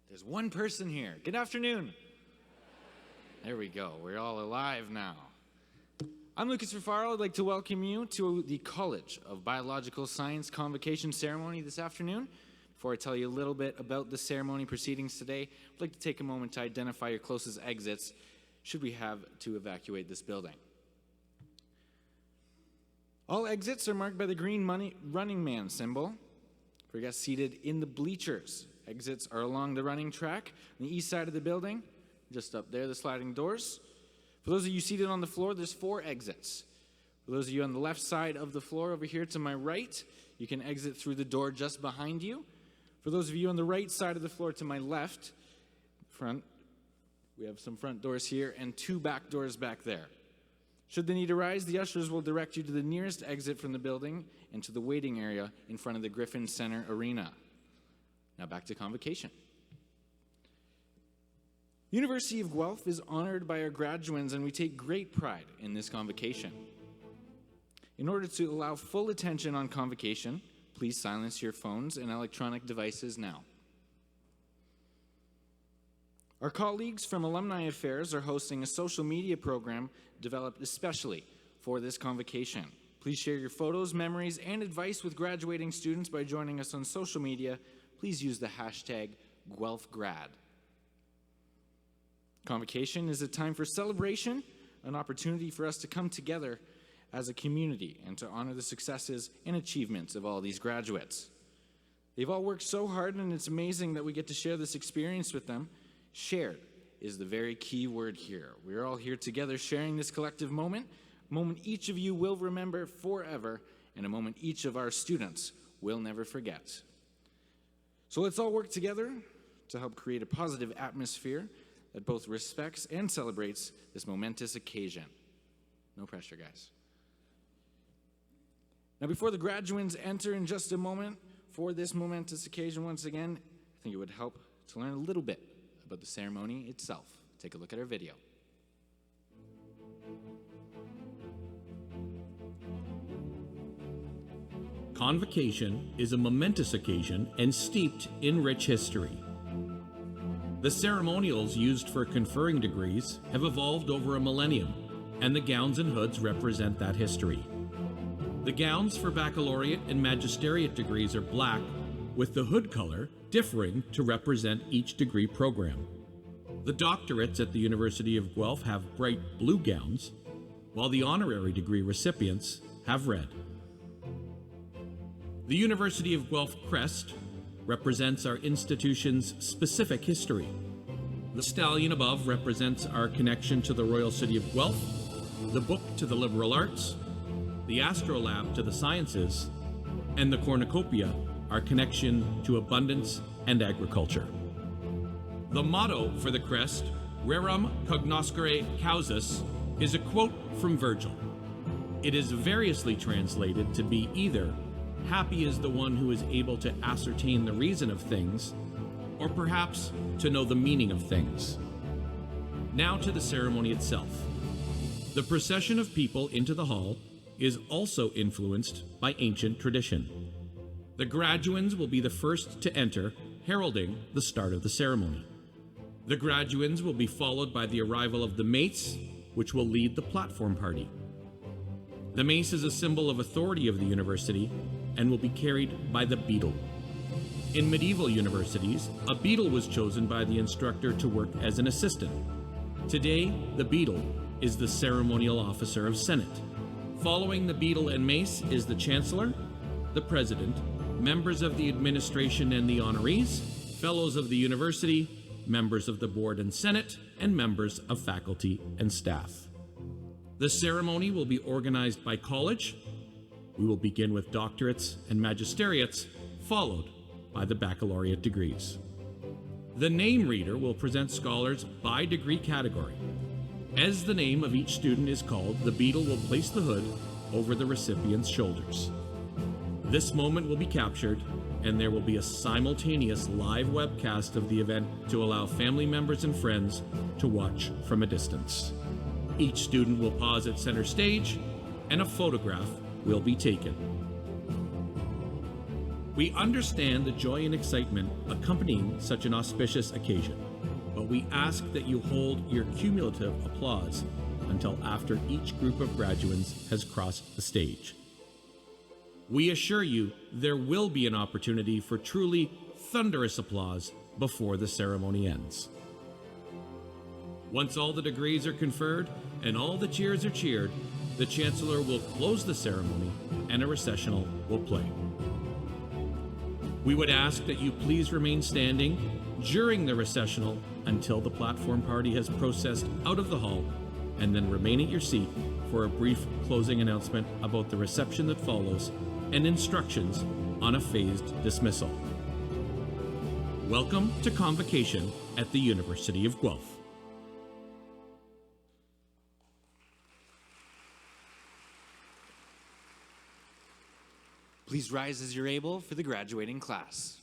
There's one person here. Good afternoon. There we go. We're all alive now. I'm Lucas Rufaro. I'd like to welcome you to the College of Biological Science Convocation ceremony this afternoon. Before I tell you a little bit about the ceremony proceedings today, I'd like to take a moment to identify your closest exits should we have to evacuate this building. All exits are marked by the green running man symbol for guests seated in the bleachers. Exits are along the running track on the east side of the building, just up there, the sliding doors. For those of you seated on the floor, there's 4 exits. For those of you on the left side of the floor over here to my right, you can exit through the door just behind you. For those of you on the right side of the floor to my left, front, we have some front doors here and 2 back doors back there. Should the need arise, the ushers will direct you to the nearest exit from the building and to the waiting area in front of the Griffin Center Arena. Now back to Convocation. University of Guelph is honored by our graduands, and we take great pride in this convocation. In order to allow full attention on Convocation, please silence your phones and electronic devices now. Our colleagues from Alumni Affairs are hosting a social media program developed especially for this convocation. Please share your photos, memories, and advice with graduating students by joining us on social media. Please use the hashtag GuelphGrad. Convocation is a time for celebration, an opportunity for us to come together as a community and to honor the successes and achievements of all these graduates. They've all worked so hard, and it's amazing that we get to share this experience with them. Shared is the very key word here. We're all here together sharing this collective moment, a moment each of you will remember forever, and a moment each of our students will never forget. So let's all work together to help create a positive atmosphere that both respects and celebrates this momentous occasion. No pressure, guys. Now, before the graduands enter in just a moment for this momentous occasion once again, I think it would help to learn a little bit about the ceremony itself. Take a look at our video. Convocation is a momentous occasion and steeped in rich history. The ceremonials used for conferring degrees have evolved over a millennium, and the gowns and hoods represent that history. The gowns for baccalaureate and magisteriate degrees are black, with the hood color differing to represent each degree program. The doctorates at the University of Guelph have bright blue gowns, while the honorary degree recipients have red. The University of Guelph crest represents our institution's specific history. The stallion above represents our connection to the Royal City of Guelph, the book to the liberal arts, the astrolabe to the sciences, and the cornucopia, our connection to abundance and agriculture. The motto for the crest, Rerum cognoscere causas, is a quote from Virgil. It is variously translated to be either happy is the one who is able to ascertain the reason of things, or perhaps to know the meaning of things. Now to the ceremony itself. The procession of people into the hall is also influenced by ancient tradition. The graduands will be the first to enter, heralding the start of the ceremony. The graduands will be followed by the arrival of the mace, which will lead the platform party. The mace is a symbol of authority of the university and will be carried by the beadle. In medieval universities, a beadle was chosen by the instructor to work as an assistant. Today, the beadle is the ceremonial officer of Senate. Following the beadle and mace is the chancellor, the president, members of the administration and the honorees, fellows of the university, members of the board and senate, and members of faculty and staff. The ceremony will be organized by college. We will begin with doctorates and magisteriates, followed by the baccalaureate degrees. The name reader will present scholars by degree category. As the name of each student is called, the beadle will place the hood over the recipient's shoulders. This moment will be captured, and there will be a simultaneous live webcast of the event to allow family members and friends to watch from a distance. Each student will pause at center stage, and a photograph will be taken. We understand the joy and excitement accompanying such an auspicious occasion, but we ask that you hold your cumulative applause until after each group of graduates has crossed the stage. We assure you there will be an opportunity for truly thunderous applause before the ceremony ends. Once all the degrees are conferred and all the cheers are cheered, the Chancellor will close the ceremony and a recessional will play. We would ask that you please remain standing during the recessional until the platform party has processed out of the hall, and then remain at your seat for a brief closing announcement about the reception that follows and instructions on a phased dismissal. Welcome to Convocation at the University of Guelph. Please rise as you're able for the graduating class.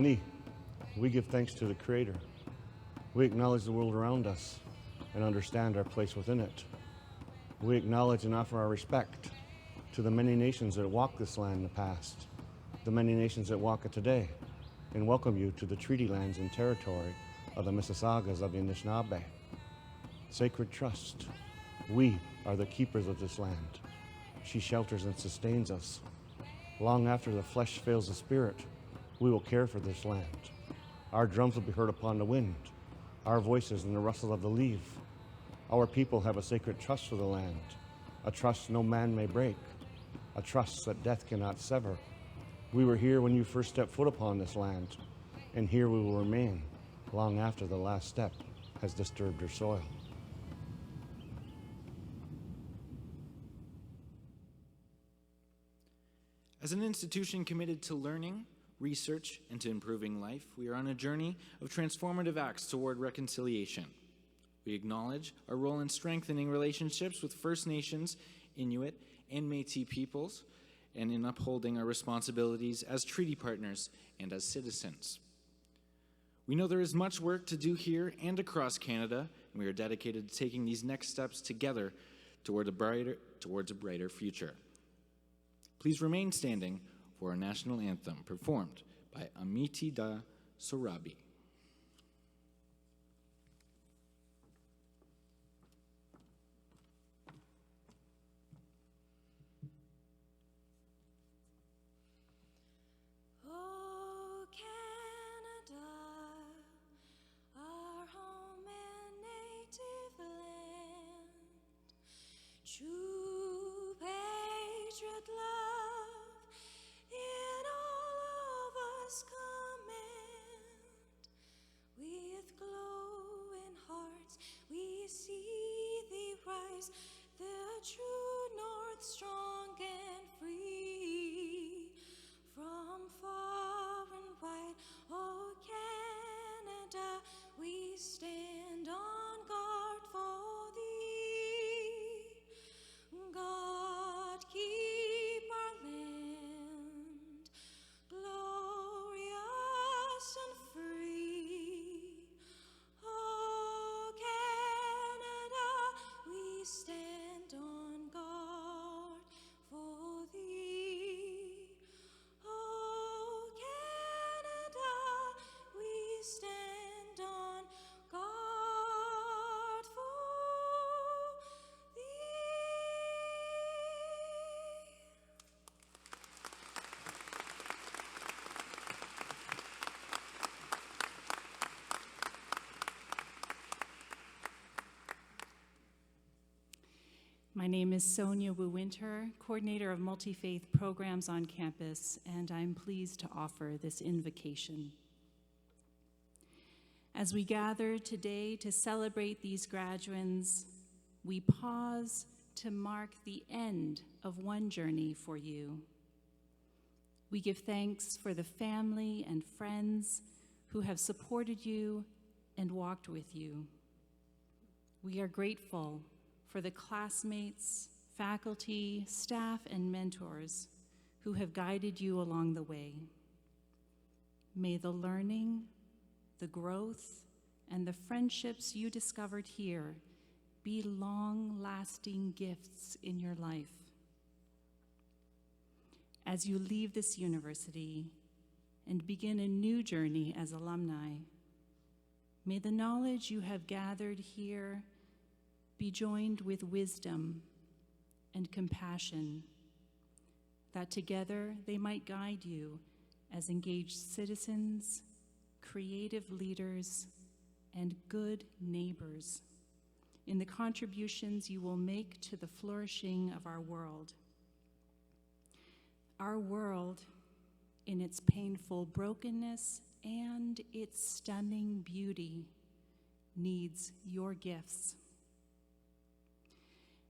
Ani, we give thanks to the Creator. We acknowledge the world around us and understand our place within it. We acknowledge and offer our respect to the many nations that walked this land in the past, the many nations that walk it today, and welcome you to the treaty lands and territory of the Mississaugas of the Anishinaabe. Sacred trust, we are the keepers of this land. She shelters and sustains us. Long after the flesh fails the spirit, we will care for this land. Our drums will be heard upon the wind, our voices in the rustle of the leaf. Our people have a sacred trust for the land, a trust no man may break, a trust that death cannot sever. We were here when you first stepped foot upon this land, and here we will remain long after the last step has disturbed your soil. As an institution committed to learning, research, and to improving life, we are on a journey of transformative acts toward reconciliation. We acknowledge our role in strengthening relationships with First Nations, Inuit, and Métis peoples, and in upholding our responsibilities as treaty partners and as citizens. We know there is much work to do here and across Canada, and we are dedicated to taking these next steps together towards a brighter future. Please remain standing for our national anthem, performed by Amiti Da Sorabi. Oh, Canada, our home and native land, true patriot love in all of us command. With glowing hearts we see thee rise, the true north, strong and free. From far and wide, oh Canada, we stand on guard for thee. God keep our land glorious and free. Oh Canada, we stand on guard for thee. Oh Canada, we stand on guard for thee. My name is Sonia Wu Winter, coordinator of multi-faith programs on campus, and I'm pleased to offer this invocation. As we gather today to celebrate these graduands, we pause to mark the end of one journey for you. We give thanks for the family and friends who have supported you and walked with you. We are grateful for the classmates, faculty, staff, and mentors who have guided you along the way. May the learning, the growth, and the friendships you discovered here be long-lasting gifts in your life. As you leave this university and begin a new journey as alumni, may the knowledge you have gathered here be joined with wisdom and compassion, that together they might guide you as engaged citizens, creative leaders, and good neighbors in the contributions you will make to the flourishing of our world. Our world, in its painful brokenness and its stunning beauty, needs your gifts.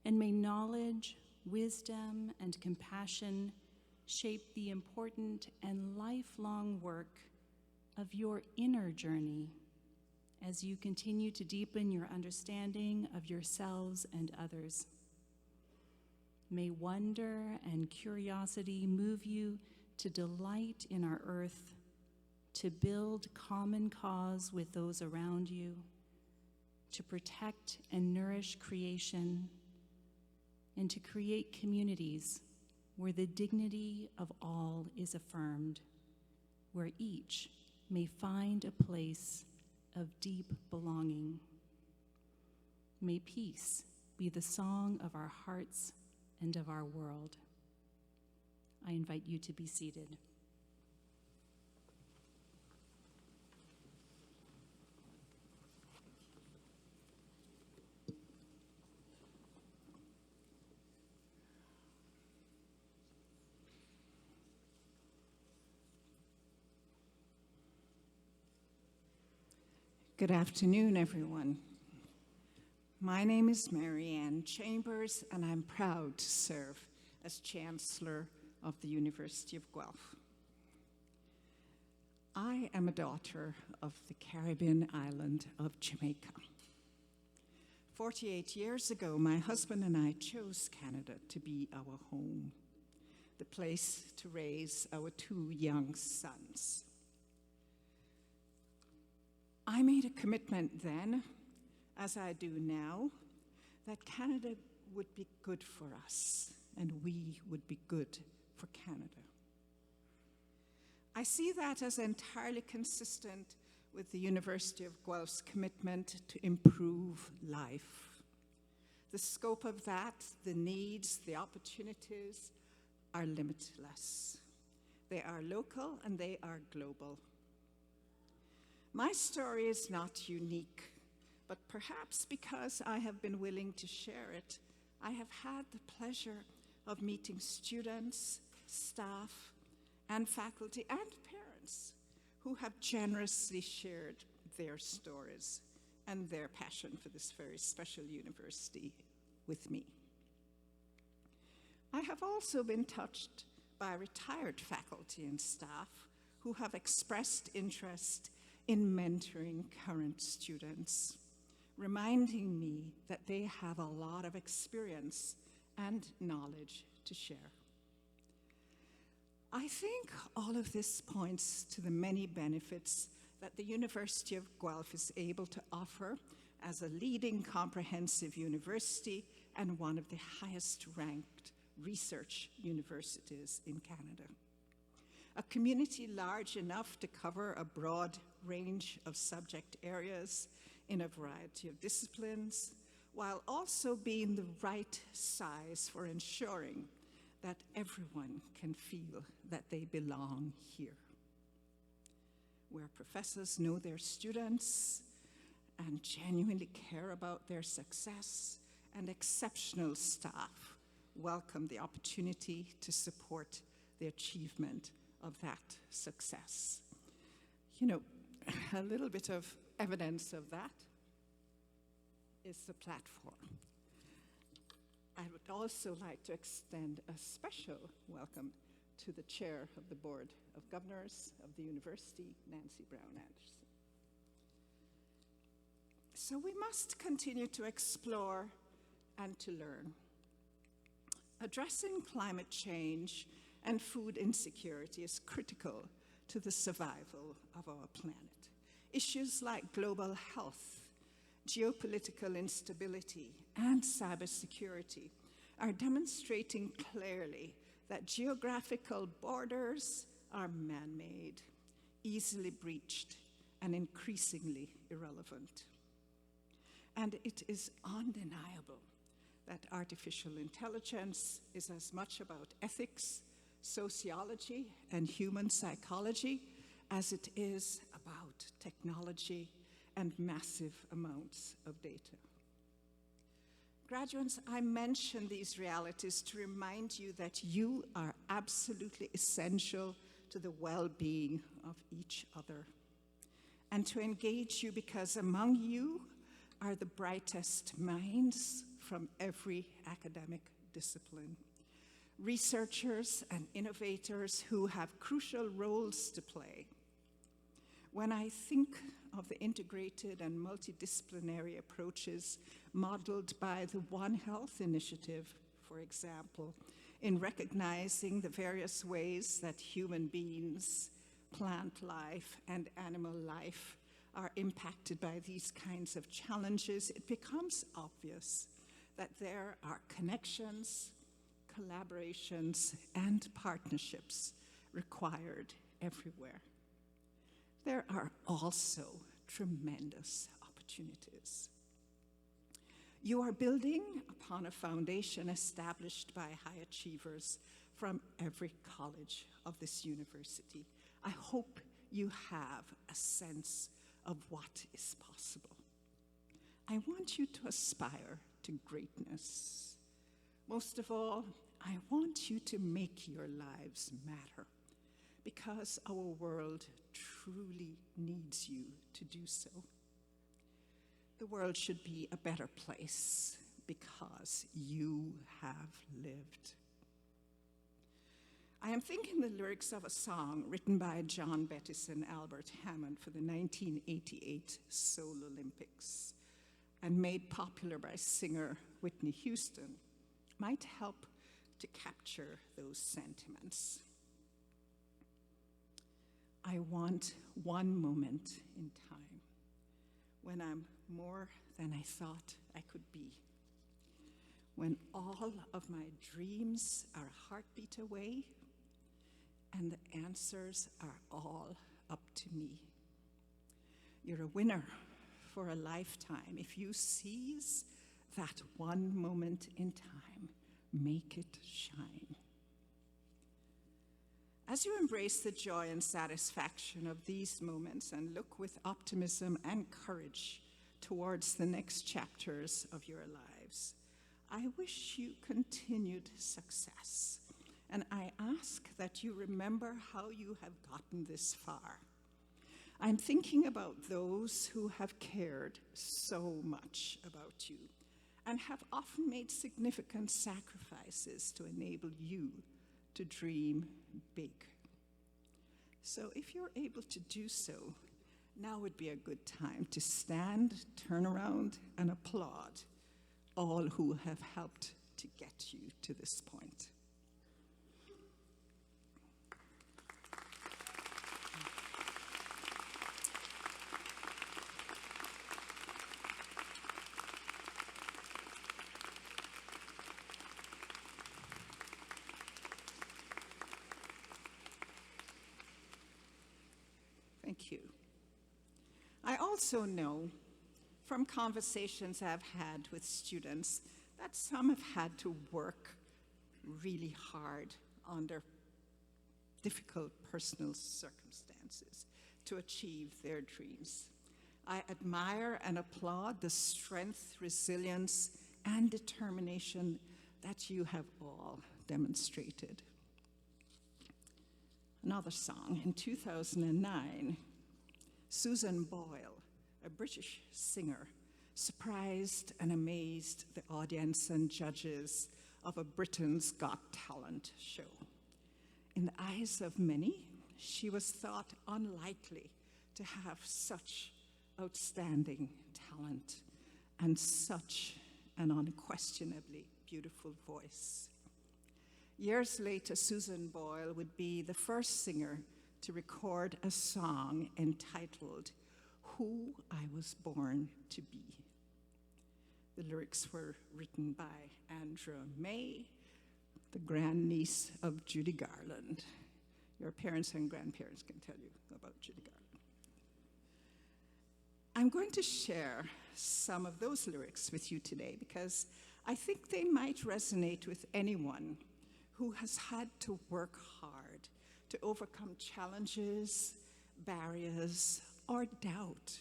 And may knowledge, wisdom, and compassion shape the important and lifelong work of your inner journey as you continue to deepen your understanding of yourselves and others. May wonder and curiosity move you to delight in our earth, to build common cause with those around you, to protect and nourish creation, and to create communities where the dignity of all is affirmed, where each may find a place of deep belonging. May peace be the song of our hearts and of our world. I invite you to be seated. Good afternoon, everyone. My name is Mary Ann Chambers, and I'm proud to serve as Chancellor of the University of Guelph. I am a daughter of the Caribbean island of Jamaica. 48 years ago, my husband and I chose Canada to be our home, the place to raise our 2 young sons. I made a commitment then, as I do now, that Canada would be good for us and we would be good for Canada. I see that as entirely consistent with the University of Guelph's commitment to improve life. The scope of that, the needs, the opportunities are limitless. They are local and they are global. My story is not unique, but perhaps because I have been willing to share it, I have had the pleasure of meeting students, staff, and faculty and parents who have generously shared their stories and their passion for this very special university with me. I have also been touched by retired faculty and staff who have expressed interest in mentoring current students, reminding me that they have a lot of experience and knowledge to share. I think all of this points to the many benefits that the University of Guelph is able to offer as a leading comprehensive university and one of the highest ranked research universities in Canada. A community large enough to cover a broad range of subject areas in a variety of disciplines, while also being the right size for ensuring that everyone can feel that they belong here. Where professors know their students and genuinely care about their success, and exceptional staff welcome the opportunity to support the achievement of that success. You know, a little bit of evidence of that is the platform. I would also like to extend a special welcome to the chair of the Board of Governors of the University, Nancy Brown Anderson. So we must continue to explore and to learn. Addressing climate change and food insecurity is critical to the survival of our planet. Issues like global health, geopolitical instability, and cybersecurity are demonstrating clearly that geographical borders are man-made, easily breached, and increasingly irrelevant. And it is undeniable that artificial intelligence is as much about ethics, sociology, and human psychology as it is about technology and massive amounts of data. Graduates, I mention these realities to remind you that you are absolutely essential to the well-being of each other, and to engage you because among you are the brightest minds from every academic discipline, researchers and innovators who have crucial roles to play. When I think of the integrated and multidisciplinary approaches modeled by the One Health Initiative, for example, in recognizing the various ways that human beings plant life and animal life are impacted by these kinds of challenges, it becomes obvious that there are connections, collaborations, and partnerships required everywhere. There are also tremendous opportunities. You are building upon a foundation established by high achievers from every college of this university. I hope you have a sense of what is possible. I want you to aspire to greatness. Most of all, I want you to make your lives matter, because our world truly needs you to do so. The world should be a better place because you have lived. I am thinking the lyrics of a song written by John Bettis and Albert Hammond for the 1988 Seoul Olympics and made popular by singer Whitney Houston might help to capture those sentiments. I want one moment in time when I'm more than I thought I could be, when all of my dreams are a heartbeat away and the answers are all up to me. You're a winner for a lifetime. If you seize that one moment in time, make it shine. As you embrace the joy and satisfaction of these moments and look with optimism and courage towards the next chapters of your lives, I wish you continued success. And I ask that you remember how you have gotten this far. I'm thinking about those who have cared so much about you and have often made significant sacrifices to enable you to dream big. So if you're able to do so, now would be a good time to stand, turn around, and applaud all who have helped to get you to this point. Thank you. I also know from conversations I've had with students that some have had to work really hard under difficult personal circumstances to achieve their dreams. I admire and applaud the strength, resilience, and determination that you have all demonstrated. Another song. In 2009, Susan Boyle, a British singer, surprised and amazed the audience and judges of a Britain's Got Talent show. In the eyes of many, she was thought unlikely to have such outstanding talent and such an unquestionably beautiful voice. Years later, Susan Boyle would be the first singer to record a song entitled Who I Was Born to Be. The lyrics were written by Andra May, the grandniece of Judy Garland. Your parents and grandparents can tell you about Judy Garland. I'm going to share some of those lyrics with you today because I think they might resonate with anyone who has had to work hard to overcome challenges, barriers, or doubt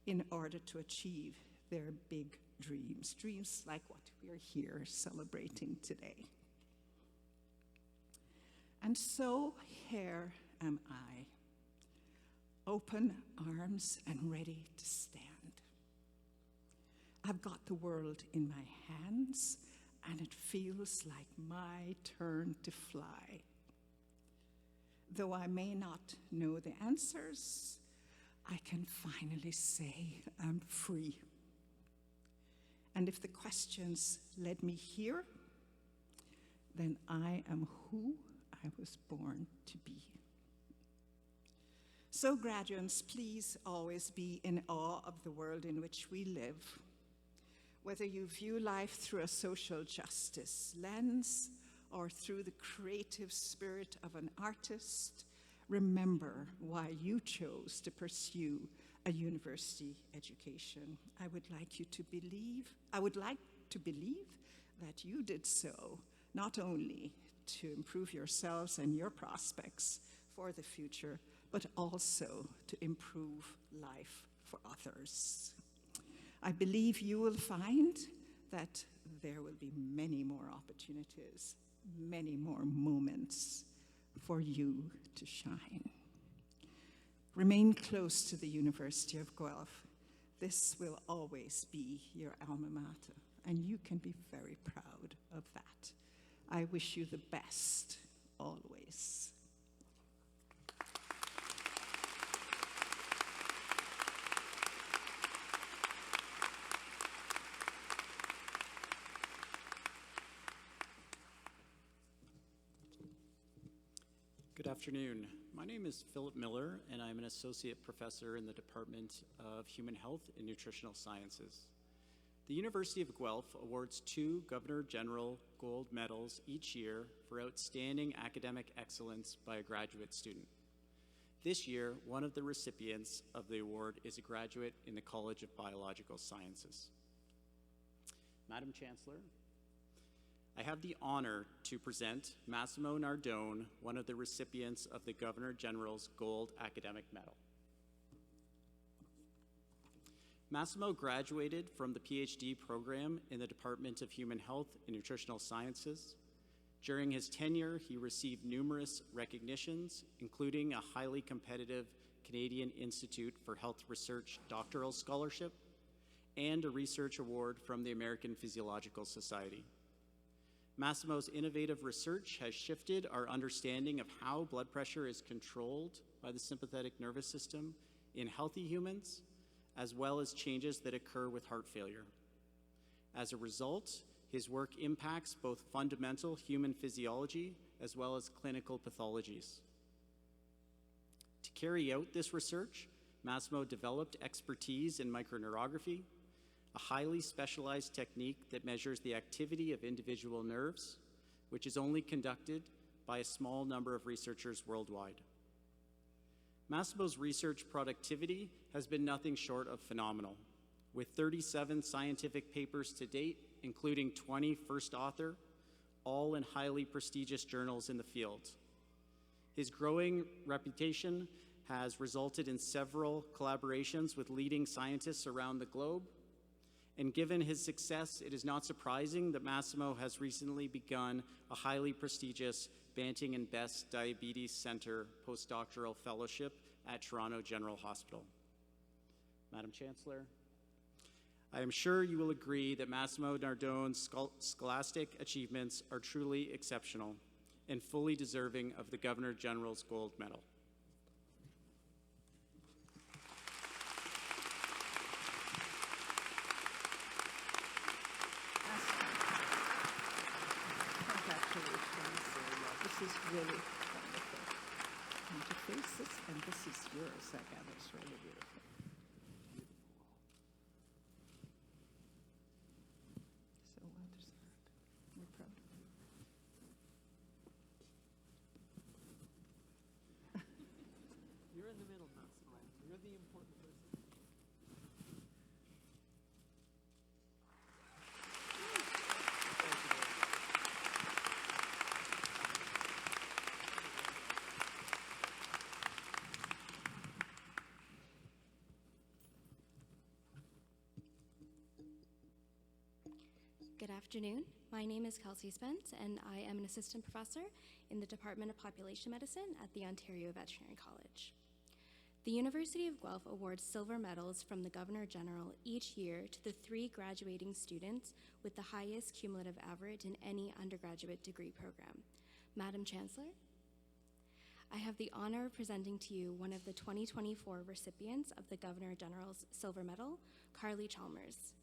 in order to achieve their big dreams, dreams like what we're here celebrating today. And so here am I, open arms and ready to stand. I've got the world in my hands, and it feels like my turn to fly. Though I may not know the answers, I can finally say I'm free. And if the questions led me here, then I am who I was born to be. So, graduates, please always be in awe of the world in which we live. Whether you view life through a social justice lens or through the creative spirit of an artist, remember why you chose to pursue a university education. I would like to believe that you did so, not only to improve yourselves and your prospects for the future, but also to improve life for others. I believe you will find that there will be many more opportunities, many more moments for you to shine. Remain close to the University of Guelph. This will always be your alma mater, and you can be very proud of that. I wish you the best, always. Good afternoon. My name is Philip Miller, and I'm an associate professor in the Department of Human Health and Nutritional Sciences. The University of Guelph awards 2 Governor General Gold Medals each year for outstanding academic excellence by a graduate student. This year, one of the recipients of the award is a graduate in the College of Biological Sciences. Madam Chancellor, I have the honor to present Massimo Nardone, one of the recipients of the Governor General's Gold Academic Medal. Massimo graduated from the PhD program in the Department of Human Health and Nutritional Sciences. During his tenure, he received numerous recognitions, including a highly competitive Canadian Institute for Health Research doctoral scholarship and a research award from the American Physiological Society. Massimo's innovative research has shifted our understanding of how blood pressure is controlled by the sympathetic nervous system in healthy humans, as well as changes that occur with heart failure. As a result, his work impacts both fundamental human physiology as well as clinical pathologies. To carry out this research, Massimo developed expertise in microneurography, a highly specialized technique that measures the activity of individual nerves, which is only conducted by a small number of researchers worldwide. Massimo's research productivity has been nothing short of phenomenal, with 37 scientific papers to date, including 20 first author, all in highly prestigious journals in the field. His growing reputation has resulted in several collaborations with leading scientists around the globe. And given his success, it is not surprising that Massimo has recently begun a highly prestigious Banting and Best Diabetes Center postdoctoral fellowship at Toronto General Hospital. Madam Chancellor, I am sure you will agree that Massimo Nardone's scholastic achievements are truly exceptional and fully deserving of the Governor General's Gold Medal. This is really wonderful. And to face this, and this is yours, I gather. It's really beautiful. So well deserved. We're proud of you. You're in the middle, Massimo. You're the important person. Good afternoon. My name is Kelsey Spence, and I am an assistant professor in the Department of Population Medicine at the Ontario Veterinary College. The University of Guelph awards silver medals from the Governor General each year to the 3 graduating students with the highest cumulative average in any undergraduate degree program. Madam Chancellor, I have the honor of presenting to you one of the 2024 recipients of the Governor General's Silver Medal, Carly Chalmers.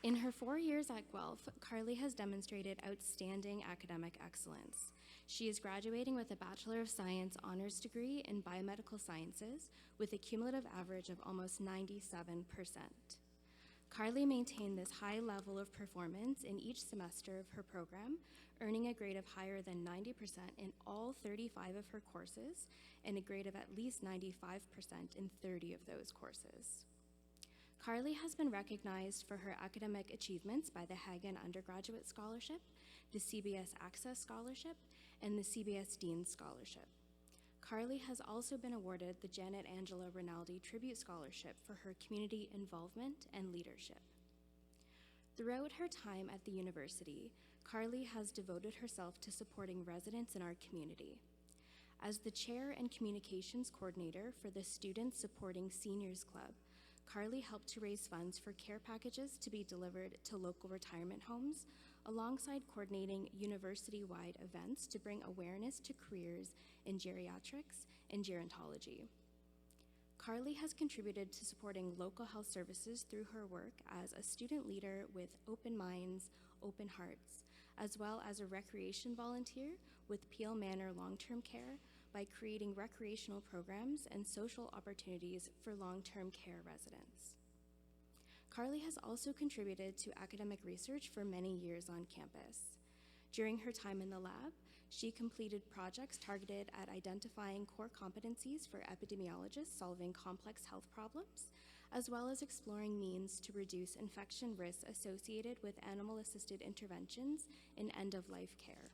In her 4 years at Guelph, Carly has demonstrated outstanding academic excellence. She is graduating with a Bachelor of Science honors degree in biomedical sciences with a cumulative average of almost 97%. Carly maintained this high level of performance in each semester of her program, earning a grade of higher than 90% in all 35 of her courses and a grade of at least 95% in 30 of those courses. Carly has been recognized for her academic achievements by the Hagen Undergraduate Scholarship, the CBS Access Scholarship, and the CBS Dean Scholarship. Carly has also been awarded the Janet Angela Rinaldi Tribute Scholarship for her community involvement and leadership. Throughout her time at the university, Carly has devoted herself to supporting residents in our community. As the chair and communications coordinator for the Students Supporting Seniors Club, Carly helped to raise funds for care packages to be delivered to local retirement homes, alongside coordinating university-wide events to bring awareness to careers in geriatrics and gerontology. Carly has contributed to supporting local health services through her work as a student leader with Open Minds, Open Hearts, as well as a recreation volunteer with Peel Manor Long-Term Care by creating recreational programs and social opportunities for long-term care residents. Carly has also contributed to academic research for many years on campus. During her time in the lab, she completed projects targeted at identifying core competencies for epidemiologists solving complex health problems, as well as exploring means to reduce infection risks associated with animal-assisted interventions in end-of-life care.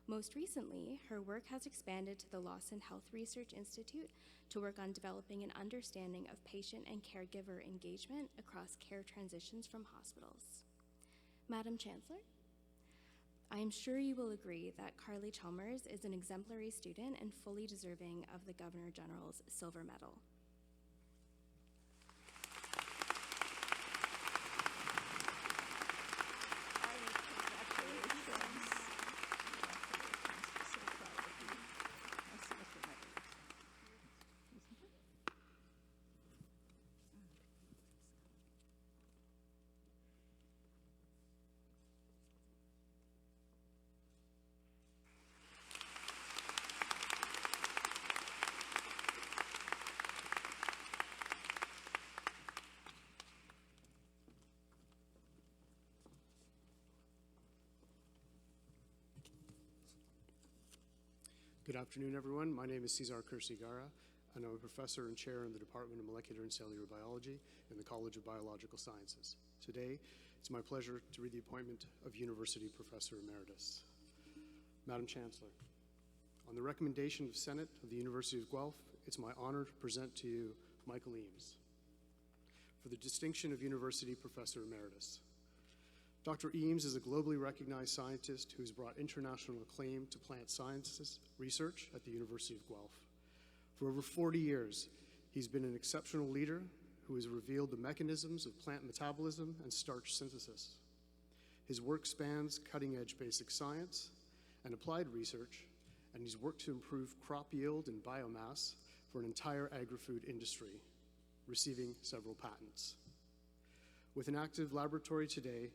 Most recently, her work has expanded to the Lawson Health Research Institute to work on developing an understanding of patient and caregiver engagement across care transitions from hospitals. Madam Chancellor, I am sure you will agree that Carly Chalmers is an exemplary student and fully deserving of the Governor General's Silver Medal. Good afternoon, everyone. My name is Cesar Cursigara, and I'm a professor and chair in the Department of Molecular and Cellular Biology in the College of Biological Sciences. Today, it's my pleasure to read the appointment of University Professor Emeritus. Madam Chancellor, on the recommendation of Senate of the University of Guelph, it's my honor to present to you Michael Eames for the distinction of University Professor Emeritus. Dr. Eames is a globally recognized scientist who has brought international acclaim to plant sciences research at the University of Guelph. For over 40 years, he's been an exceptional leader who has revealed the mechanisms of plant metabolism and starch synthesis. His work spans cutting-edge basic science and applied research, and he's worked to improve crop yield and biomass for an entire agri-food industry, receiving several patents. With an active laboratory today,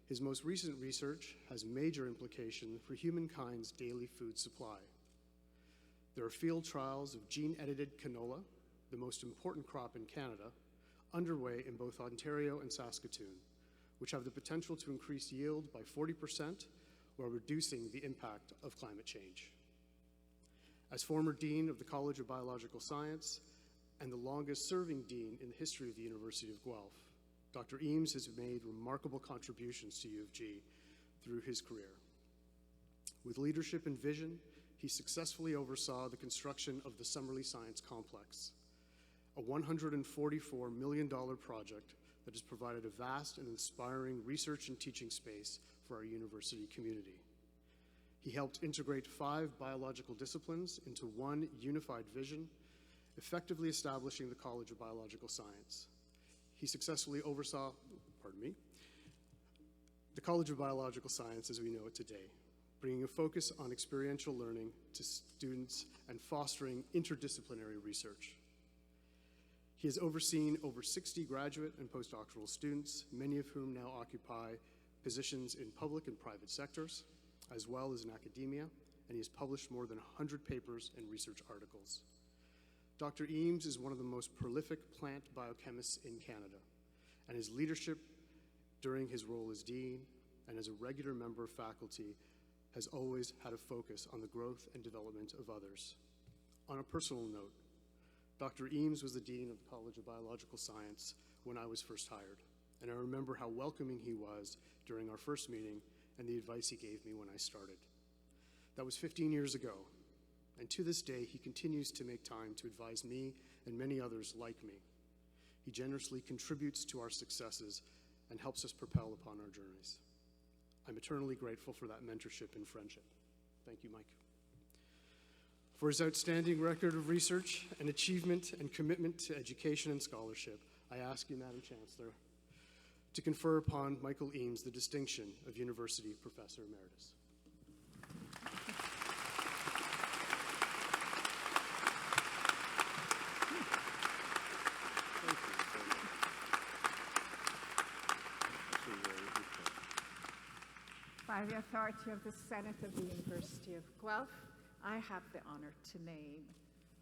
his most recent research has major implication for humankind's daily food supply. There are field trials of gene-edited canola, the most important crop in Canada, underway in both Ontario and Saskatoon, which have the potential to increase yield by 40% while reducing the impact of climate change. As former Dean of the College of Biological Science and the longest-serving Dean in the history of the University of Guelph, Dr. Eames has made remarkable contributions to U of G through his career. With leadership and vision, he successfully oversaw the construction of the Summerlee Science Complex, a $144 million project that has provided a vast and inspiring research and teaching space for our university community. He helped integrate 5 biological disciplines into one unified vision, effectively establishing the College of Biological Science. He successfully oversaw, the College of Biological Science as we know it today, bringing a focus on experiential learning to students and fostering interdisciplinary research. He has overseen over 60 graduate and postdoctoral students, many of whom now occupy positions in public and private sectors, as well as in academia, and he has published more than 100 papers and research articles. Dr. Eames is one of the most prolific plant biochemists in Canada, and his leadership during his role as dean and as a regular member of faculty has always had a focus on the growth and development of others. On a personal note, Dr. Eames was the dean of the College of Biological Science when I was first hired, and I remember how welcoming he was during our first meeting and the advice he gave me when I started. That was 15 years ago, and to this day, he continues to make time to advise me and many others like me. He generously contributes to our successes and helps us propel upon our journeys. I'm eternally grateful for that mentorship and friendship. Thank you, Mike. For his outstanding record of research and achievement and commitment to education and scholarship, I ask you, Madam Chancellor, to confer upon Michael Eames the distinction of University Professor Emeritus. By the authority of the Senate of the University of Guelph, I have the honor to name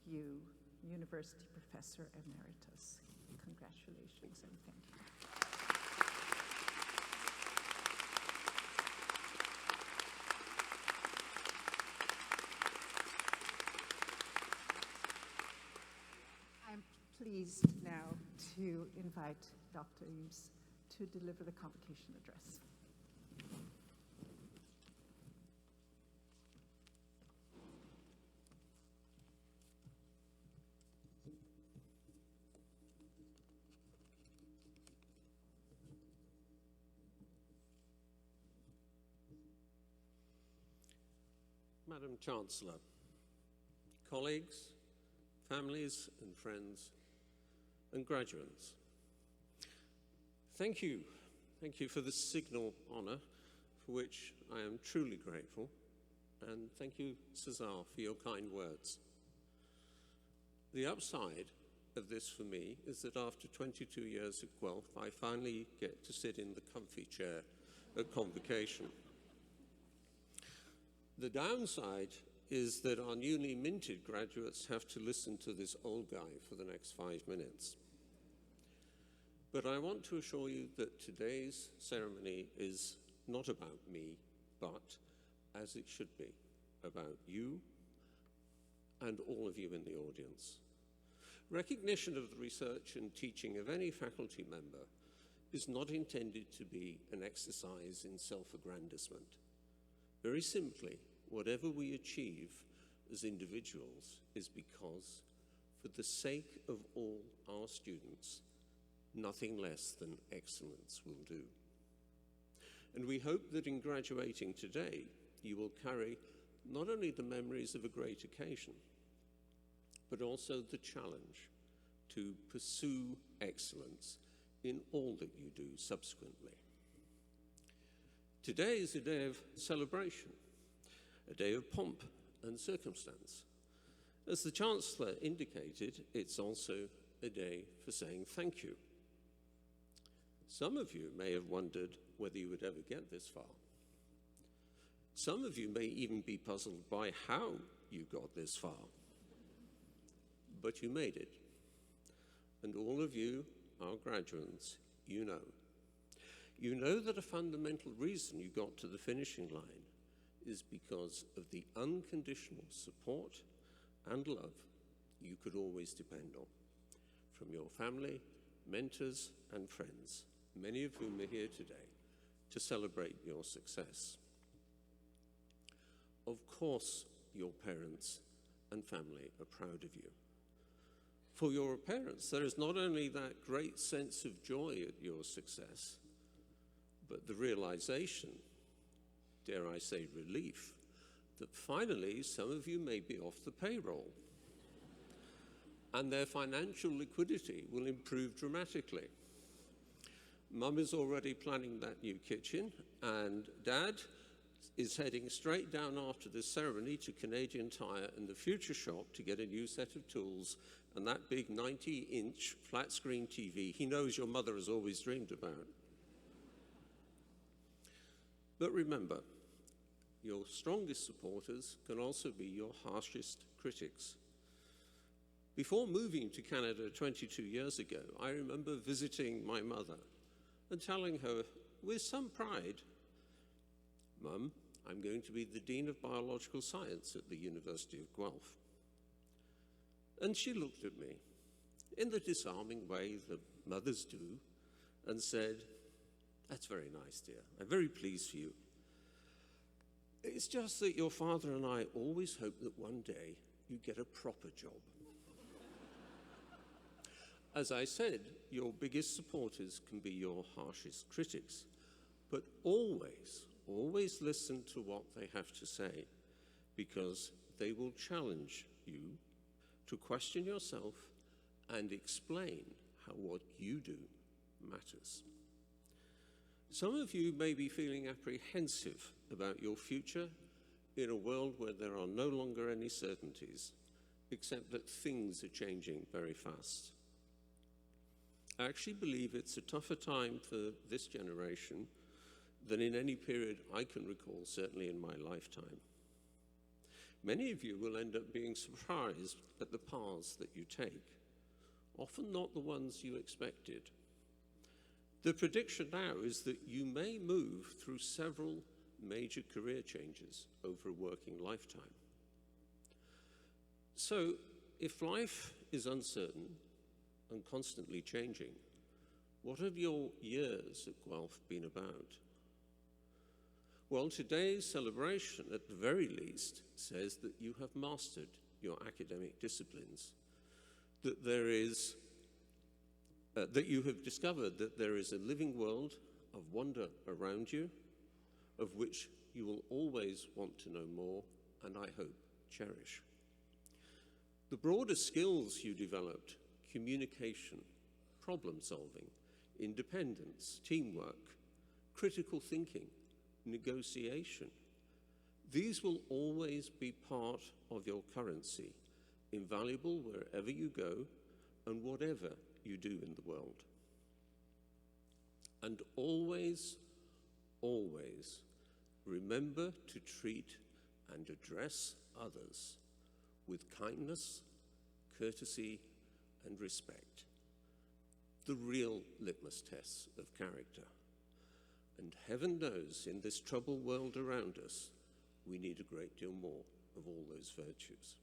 you University Professor Emeritus. Congratulations and thank you. I'm pleased now to invite Dr. Eames to deliver the convocation address. Madam Chancellor, colleagues, families and friends, and graduates, thank you. Thank you for this signal honor, for which I am truly grateful, and thank you, Cesar, for your kind words. The upside of this for me is that after 22 years at Guelph, I finally get to sit in the comfy chair at Convocation. The downside is that our newly minted graduates have to listen to this old guy for the next 5 minutes. But I want to assure you that today's ceremony is not about me, but, as it should be, about you and all of you in the audience. Recognition of the research and teaching of any faculty member is not intended to be an exercise in self-aggrandizement. Very simply, whatever we achieve as individuals is because, for the sake of all our students, nothing less than excellence will do. And we hope that in graduating today, you will carry not only the memories of a great occasion, but also the challenge to pursue excellence in all that you do subsequently. Today is a day of celebration, a day of pomp and circumstance. As the Chancellor indicated, it's also a day for saying thank you. Some of you may have wondered whether you would ever get this far. Some of you may even be puzzled by how you got this far. But you made it. And all of you, our graduates, you know. You know that a fundamental reason you got to the finishing line is because of the unconditional support and love you could always depend on from your family, mentors, and friends, many of whom are here today to celebrate your success. Of course, your parents and family are proud of you. For your parents, there is not only that great sense of joy at your success, but the realization, dare I say relief, that finally some of you may be off the payroll and their financial liquidity will improve dramatically. Mum is already planning that new kitchen, and Dad is heading straight down after this ceremony to Canadian Tire and the Future Shop to get a new set of tools and that big 90-inch flat-screen TV he knows your mother has always dreamed about. But remember, your strongest supporters can also be your harshest critics. Before moving to Canada 22 years ago, I remember visiting my mother and telling her with some pride, "Mum, I'm going to be the Dean of Biological Science at the University of Guelph." And she looked at me in the disarming way that mothers do and said, "That's very nice, dear. I'm very pleased for you. It's just that your father and I always hope that one day you get a proper job." As I said, your biggest supporters can be your harshest critics, but always, always listen to what they have to say, because they will challenge you to question yourself and explain how what you do matters. Some of you may be feeling apprehensive about your future in a world where there are no longer any certainties, except that things are changing very fast. I actually believe it's a tougher time for this generation than in any period I can recall, certainly in my lifetime. Many of you will end up being surprised at the paths that you take, often not the ones you expected. The prediction now is that you may move through several major career changes over a working lifetime. So, if life is uncertain and constantly changing, what have your years at Guelph been about? Well, today's celebration, at the very least, says that you have mastered your academic disciplines, that you have discovered that there is a living world of wonder around you, of which you will always want to know more, and I hope cherish. The broader skills you developed, communication, problem solving, independence, teamwork, critical thinking, negotiation, these will always be part of your currency, invaluable wherever you go and whatever you do in the world. And always, always remember to treat and address others with kindness, courtesy, and respect. The real litmus tests of character. And heaven knows, in this troubled world around us, we need a great deal more of all those virtues.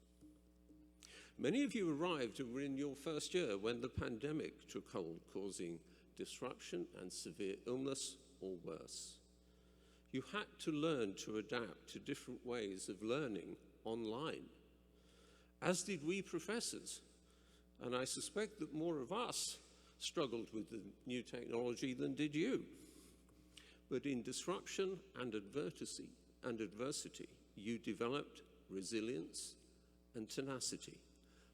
Many of you arrived and were in your first year when the pandemic took hold, causing disruption and severe illness or worse. You had to learn to adapt to different ways of learning online, as did we professors. And I suspect that more of us struggled with the new technology than did you. But in disruption and adversity, you developed resilience and tenacity,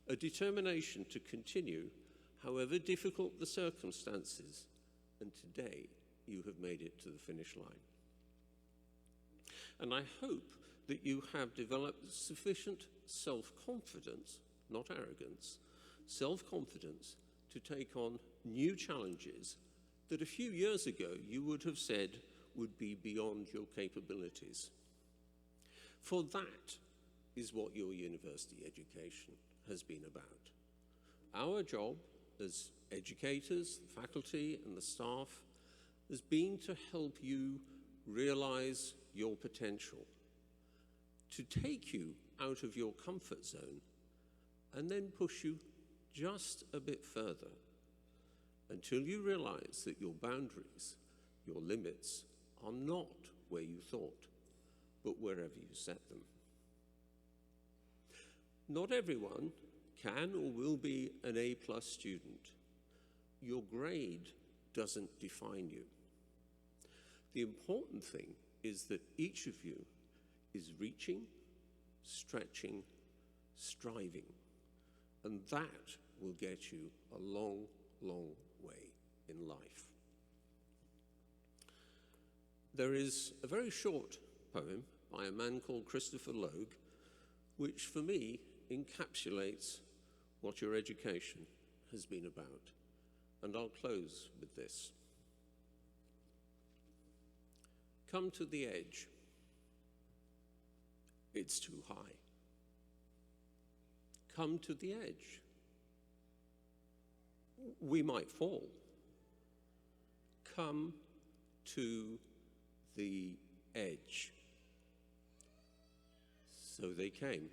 a determination to continue however difficult the circumstances, and today you have made it to the finish line. And I hope that you have developed sufficient self-confidence, not arrogance, self-confidence to take on new challenges that a few years ago you would have said would be beyond your capabilities. For that is what your university education has been about. Our job as educators, the faculty, and the staff has been to help you realize your potential, to take you out of your comfort zone and then push you just a bit further until you realize that your boundaries, your limits, are not where you thought, but wherever you set them. Not everyone can or will be an A+ student. Your grade doesn't define you. The important thing is that each of you is reaching, stretching, striving, and that will get you a long, long way in life. There is a very short poem by a man called Christopher Logue, which for me encapsulates what your education has been about. And I'll close with this. Come to the edge. It's too high. Come to the edge. We might fall. Come to the edge. So they came,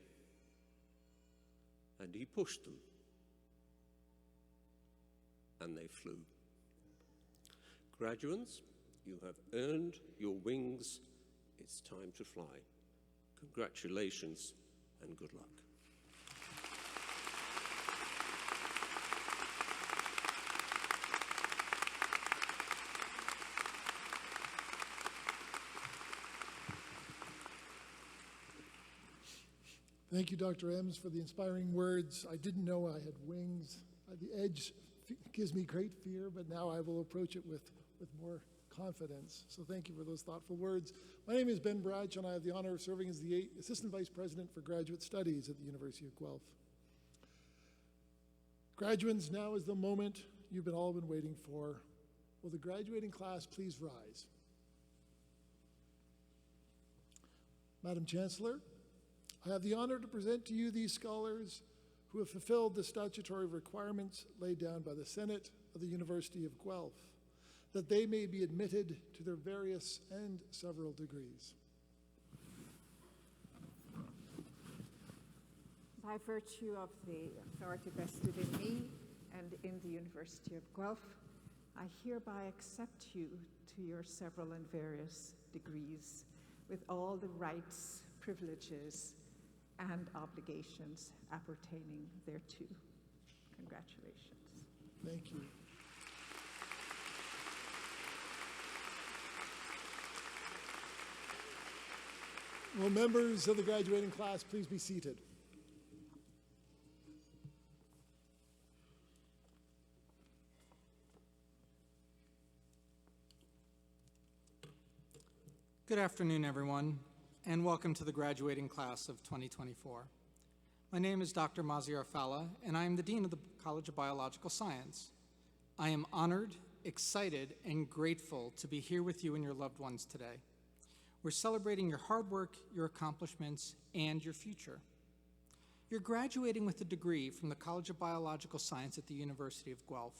and he pushed them, and they flew. Graduates, you have earned your wings. It's time to fly. Congratulations and good luck. Thank you, Dr. Ems, for the inspiring words. I didn't know I had wings. The edge gives me great fear, but now I will approach it with more confidence. So thank you for those thoughtful words. My name is Ben Bratch, and I have the honor of serving as the Assistant Vice President for Graduate Studies at the University of Guelph. Graduates, now is the moment you've all been waiting for. Will the graduating class please rise? Madam Chancellor, I have the honor to present to you these scholars who have fulfilled the statutory requirements laid down by the Senate of the University of Guelph, that they may be admitted to their various and several degrees. By virtue of the authority vested in me and in the University of Guelph, I hereby accept you to your several and various degrees with all the rights, privileges, and obligations appertaining thereto. Congratulations. Thank you. Will members of the graduating class please be seated? Good afternoon, everyone, and welcome to the graduating class of 2024. My name is Dr. Maziar Falla, and I am the Dean of the College of Biological Science. I am honored, excited, and grateful to be here with you and your loved ones today. We're celebrating your hard work, your accomplishments, and your future. You're graduating with a degree from the College of Biological Science at the University of Guelph.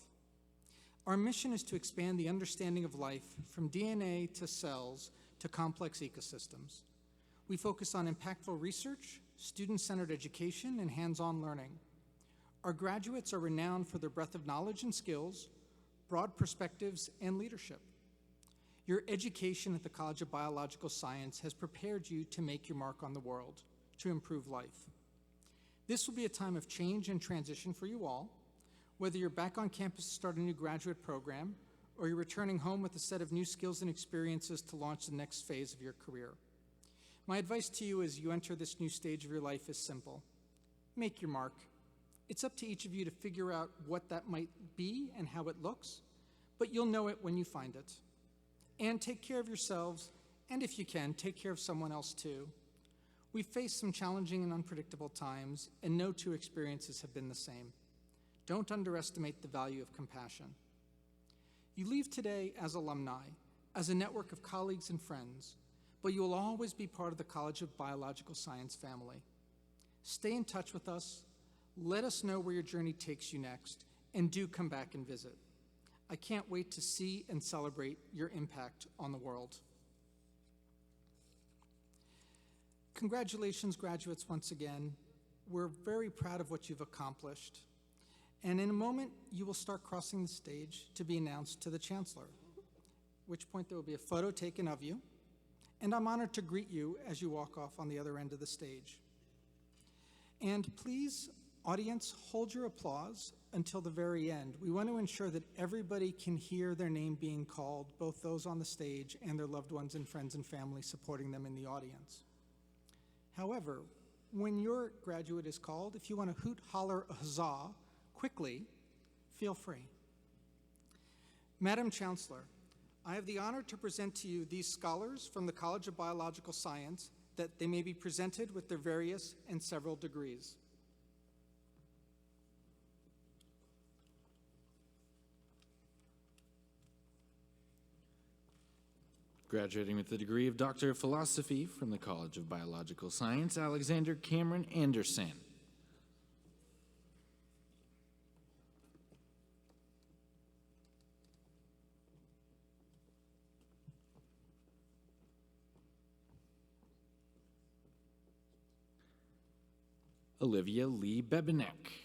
Our mission is to expand the understanding of life from DNA to cells to complex ecosystems. We focus on impactful research, student-centered education, and hands-on learning. Our graduates are renowned for their breadth of knowledge and skills, broad perspectives, and leadership. Your education at the College of Biological Science has prepared you to make your mark on the world, to improve life. This will be a time of change and transition for you all, whether you're back on campus to start a new graduate program, or you're returning home with a set of new skills and experiences to launch the next phase of your career. My advice to you as you enter this new stage of your life is simple. Make your mark. It's up to each of you to figure out what that might be and how it looks, but you'll know it when you find it. And take care of yourselves, and if you can, take care of someone else too. We've faced some challenging and unpredictable times, and no two experiences have been the same. Don't underestimate the value of compassion. You leave today as alumni, as a network of colleagues and friends, but you will always be part of the College of Biological Science family. Stay in touch with us, let us know where your journey takes you next, and do come back and visit. I can't wait to see and celebrate your impact on the world. Congratulations, graduates, once again. We're very proud of what you've accomplished. And in a moment, you will start crossing the stage to be announced to the Chancellor, at which point there will be a photo taken of you, and I'm honored to greet you as you walk off on the other end of the stage. And please, audience, hold your applause until the very end. We want to ensure that everybody can hear their name being called, both those on the stage and their loved ones and friends and family supporting them in the audience. However, when your graduate is called, if you want to hoot, holler, huzzah, quickly, feel free. Madam Chancellor, I have the honor to present to you these scholars from the College of Biological Science that they may be presented with their various and several degrees. Graduating with the degree of Doctor of Philosophy from the College of Biological Science, Alexander Cameron Anderson. Olivia Lee Bebenek.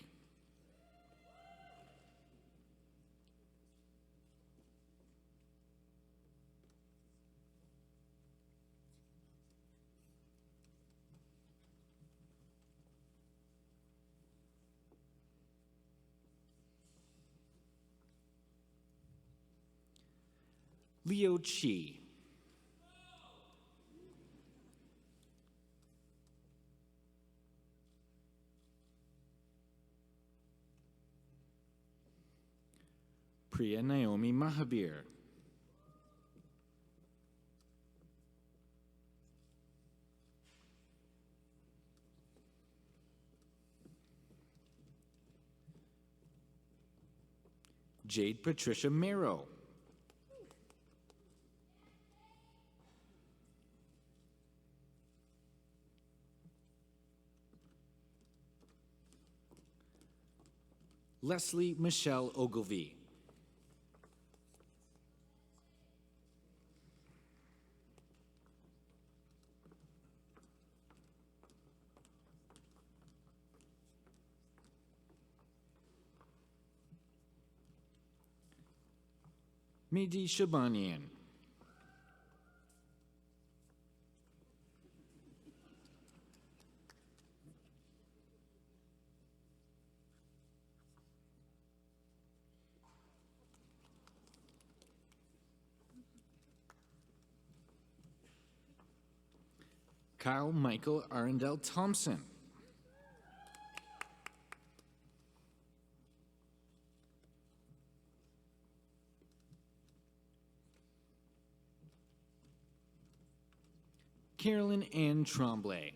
Leo Chi. Priya Naomi Mahabir. Jade Patricia Mero. Leslie Michelle Ogilvie. Mehdi Shabanian. Kyle Michael Arundel Thompson. Carolyn Ann Tremblay.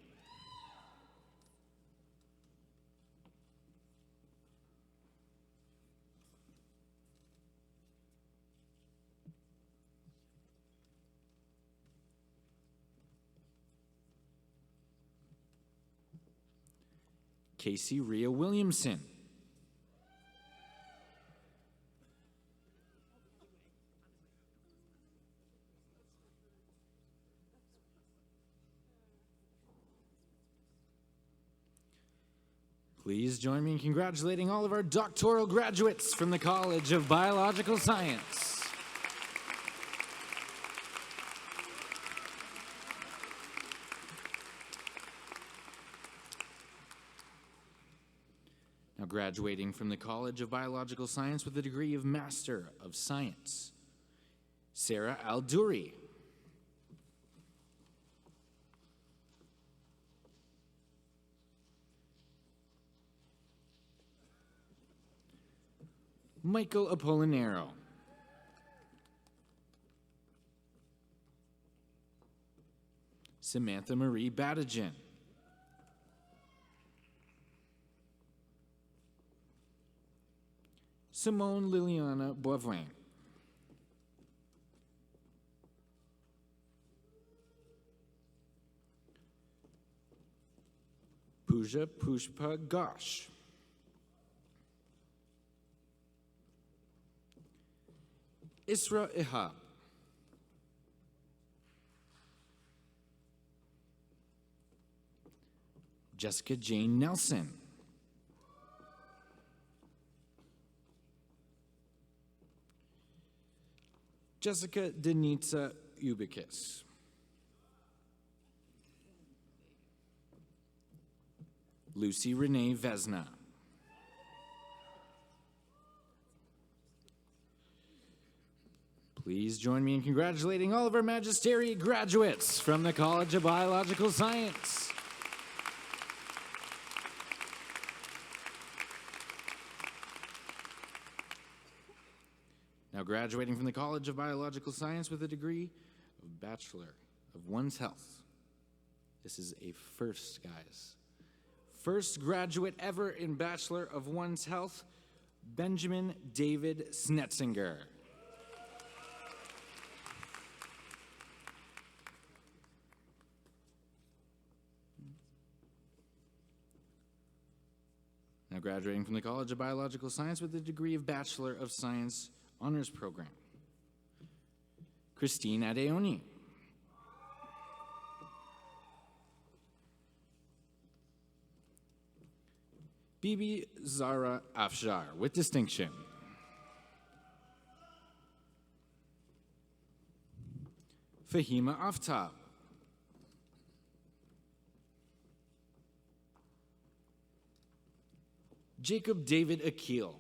Casey Rhea Williamson. Please join me in congratulating all of our doctoral graduates from the College of Biological Science. Now graduating from the College of Biological Science with the degree of Master of Science, Sarah Alduri. Michael Apollinaro. Samantha Marie Badigan. Simone Liliana Boivin. Pooja Pushpa Ghosh. Isra Ihab. Jessica Jane Nelson. Jessica Denitsa Ubikis. Lucy Renee Vesna. Please join me in congratulating all of our Magistery graduates from the College of Biological Science. Now graduating from the College of Biological Science with a degree of Bachelor of One's Health. This is a first, guys. First graduate ever in Bachelor of One's Health, Benjamin David Snetzinger. Now graduating from the College of Biological Science with a degree of Bachelor of Science Honors Program. Christine Adeoni. Bibi Zara Afshar with distinction. Fahima Aftab. Jacob David Akil.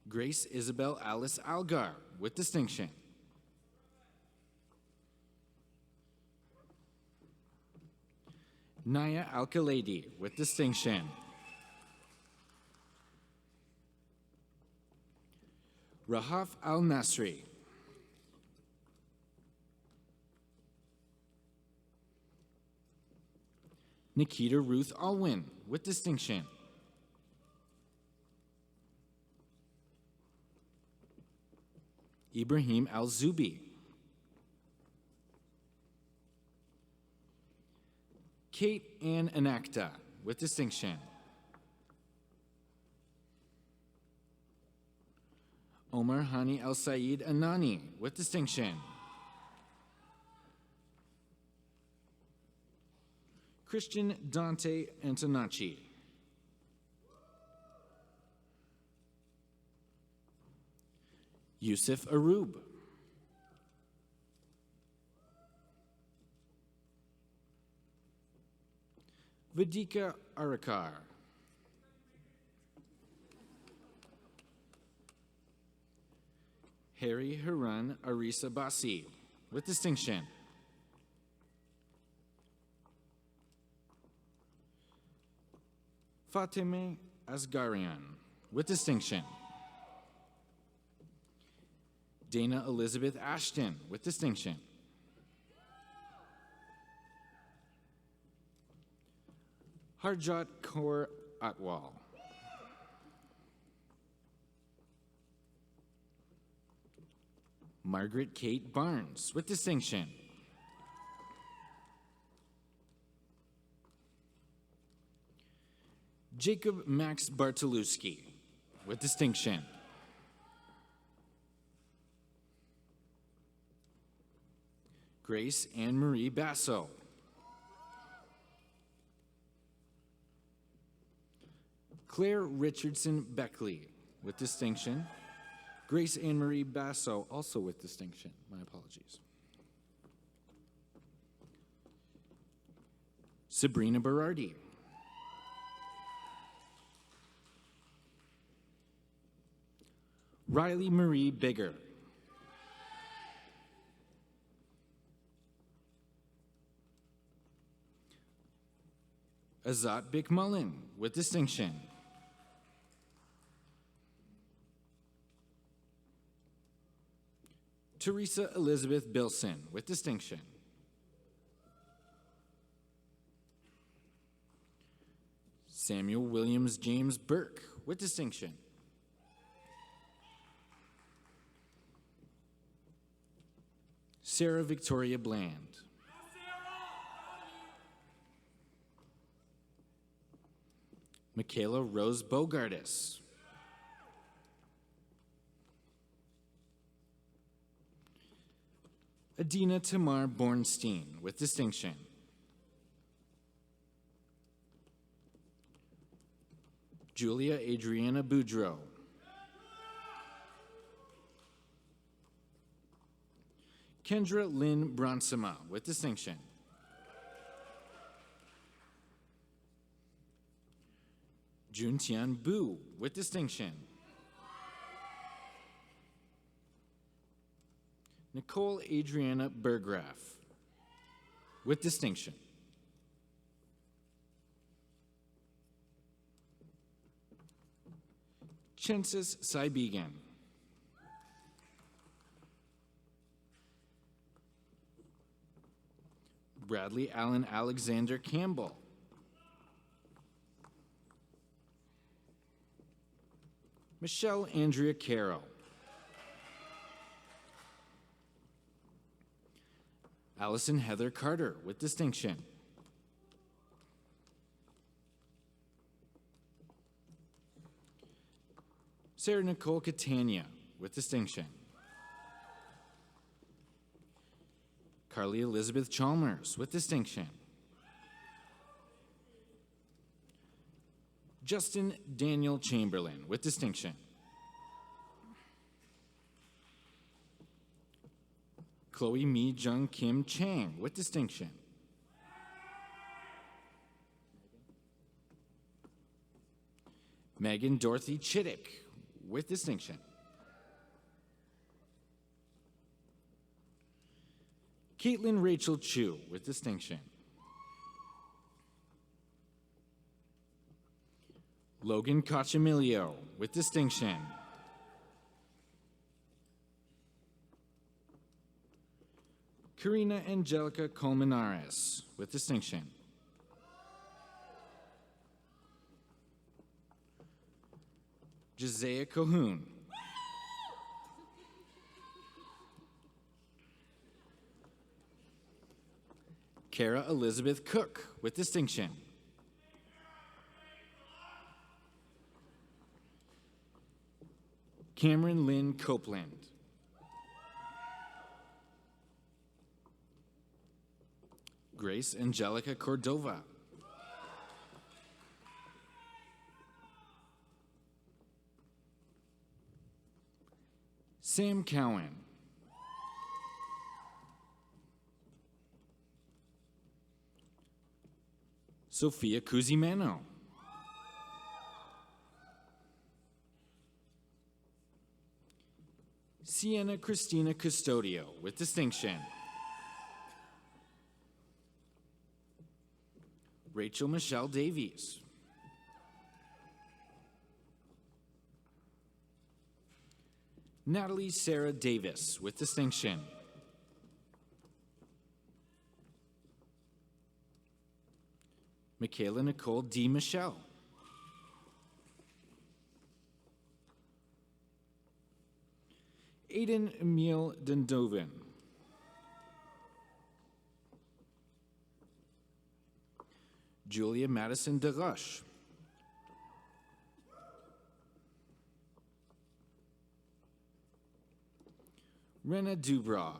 Grace Isabel Alice Algar with distinction. Naya Al-Khaledi with distinction. Rahaf Al-Nasri. Nikita Ruth Alwyn with distinction. Ibrahim Al-Zubi. Kate Ann Anakta with distinction. Omar Hani Al-Said Anani with distinction. Christian Dante Antonacci. Yusuf Arub. Vidika Arakar. Harry Harun Arisa Basi with distinction. Fatime Asgarian with distinction. Dana Elizabeth Ashton with distinction. Harjot Kaur Atwal. Margaret Kate Barnes with distinction. Jacob Max Bartolewski with distinction. Grace Anne Marie Basso. Claire Richardson Beckley with distinction. Grace Anne Marie Basso also with distinction. My apologies. Sabrina Berardi. Riley Marie Bigger. Azat Bikmullen with distinction. Teresa Elizabeth Bilson with distinction. Samuel Williams James Burke with distinction. Sarah Victoria Bland. Michaela Rose Bogardus. Adina Tamar Bornstein with distinction. Julia Adriana Boudreau. Kendra Lynn Bronsema with distinction. Juntian Bu with distinction. Nicole Adriana Berggraf with distinction. Chensis Saibegan. Bradley Allen Alexander Campbell. Michelle Andrea Carroll. Allison Heather Carter with distinction. Sarah Nicole Catania with distinction. Carly Elizabeth Chalmers with distinction. Justin Daniel Chamberlain with distinction. Chloe Mi Jung Kim Chang with distinction. Megan Dorothy Chittick with distinction. Caitlin Rachel Chu with distinction. Logan Cachamilio with distinction. Karina Angelica Colmenares with distinction. Josiah Cahoon. Kara Elizabeth Cook with distinction. Cameron Lynn Copeland. Grace Angelica Cordova. Sam Cowan. Sophia Cusimano. Sienna Christina Custodio with distinction. Rachel Michelle Davies. Natalie Sarah Davis with distinction. Michaela Nicole D. Michelle. Aiden Emil Dendoven. Julia Madison DeRush. Rena Dubrov.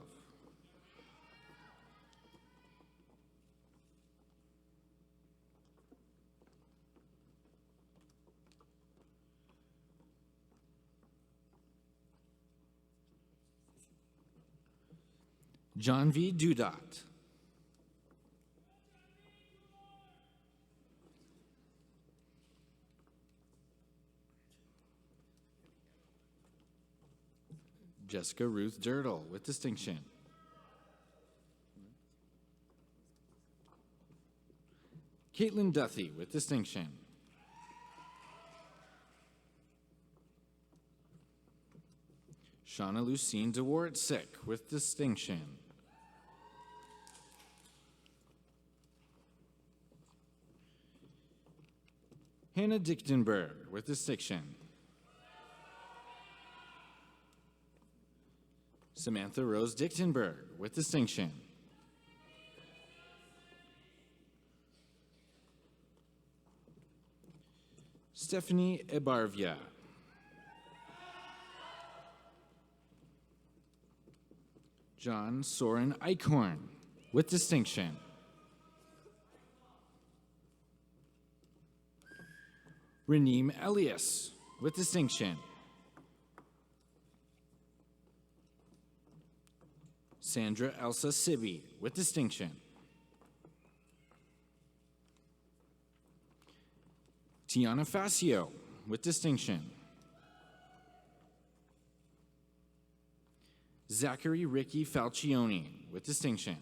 John V. Dudot. Jessica Ruth Dirtle with distinction. Caitlin Duthie with distinction. Shauna Lucine DeWartzik with distinction. Hannah Dichtenberg with distinction. Samantha Rose Dichtenberg with distinction. Stephanie Ebarvia. John Soren Eichhorn with distinction. Reneem Elias with distinction. Sandra Elsa Sibby with distinction. Tiana Facio with distinction. Zachary Ricky Falcioni with distinction.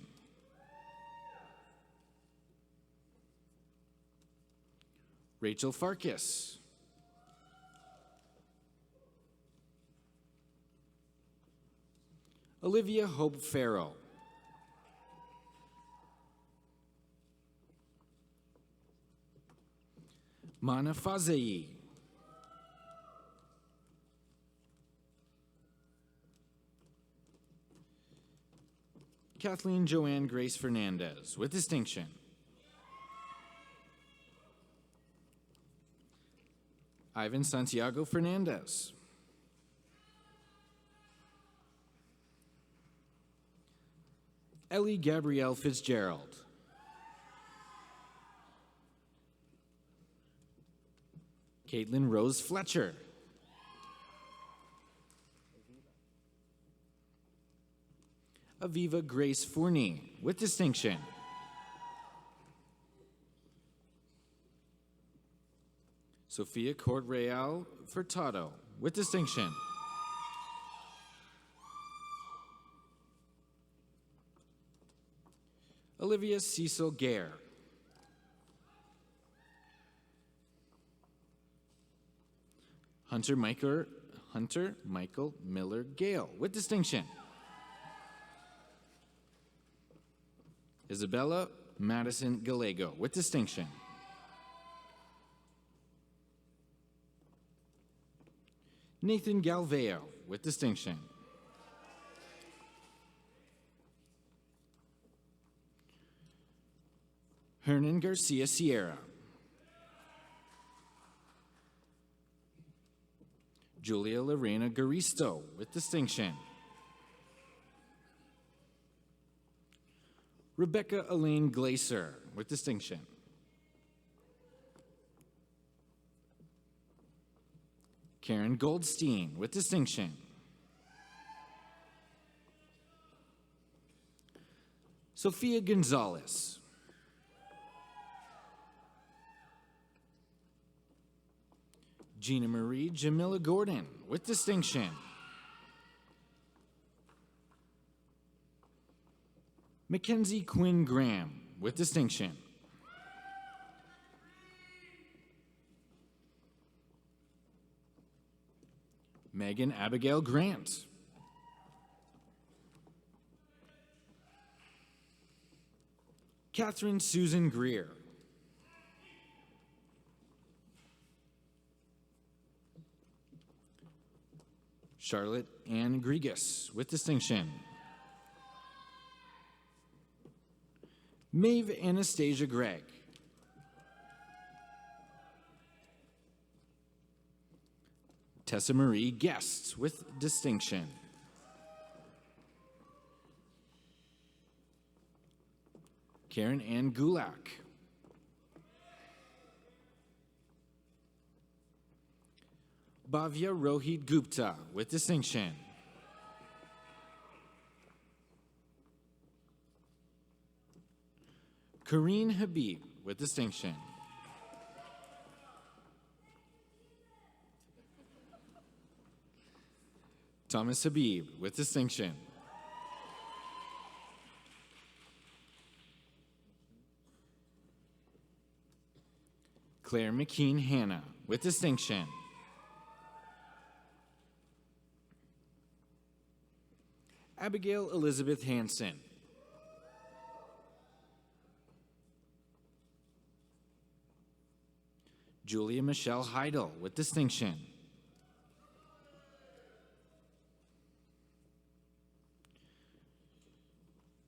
Rachel Farkas. Olivia Hope Farrell. Mana Fazei. Kathleen Joanne Grace Fernandez, with distinction. Ivan Santiago Fernandez. Ellie Gabrielle Fitzgerald. Caitlin Rose Fletcher. Aviva Grace Fournier, with distinction. Sophia Correal Furtado, with distinction. Olivia Cecil Gare. Hunter Michael Miller Gale, with distinction. Isabella Madison Gallego, with distinction. Nathan Galveo, with distinction. Hernan Garcia Sierra. Julia Lorena Garisto, with distinction. Rebecca Elaine Glaser, with distinction. Karen Goldstein, with distinction. Sophia Gonzalez. Gina Marie Jamila Gordon, with distinction. Mackenzie Quinn Graham, with distinction. Megan Abigail Grant. Catherine Susan Greer. Charlotte Ann Grigas, with distinction. Maeve Anastasia Gregg. Tessa Marie Guest, with distinction. Karen Ann Gulak. Bhavya Rohit Gupta, with distinction. Kareen Habib, with distinction. Thomas Habib, with distinction. Claire McKean Hanna, with distinction. Abigail Elizabeth Hansen. Julia Michelle Heidel, with distinction.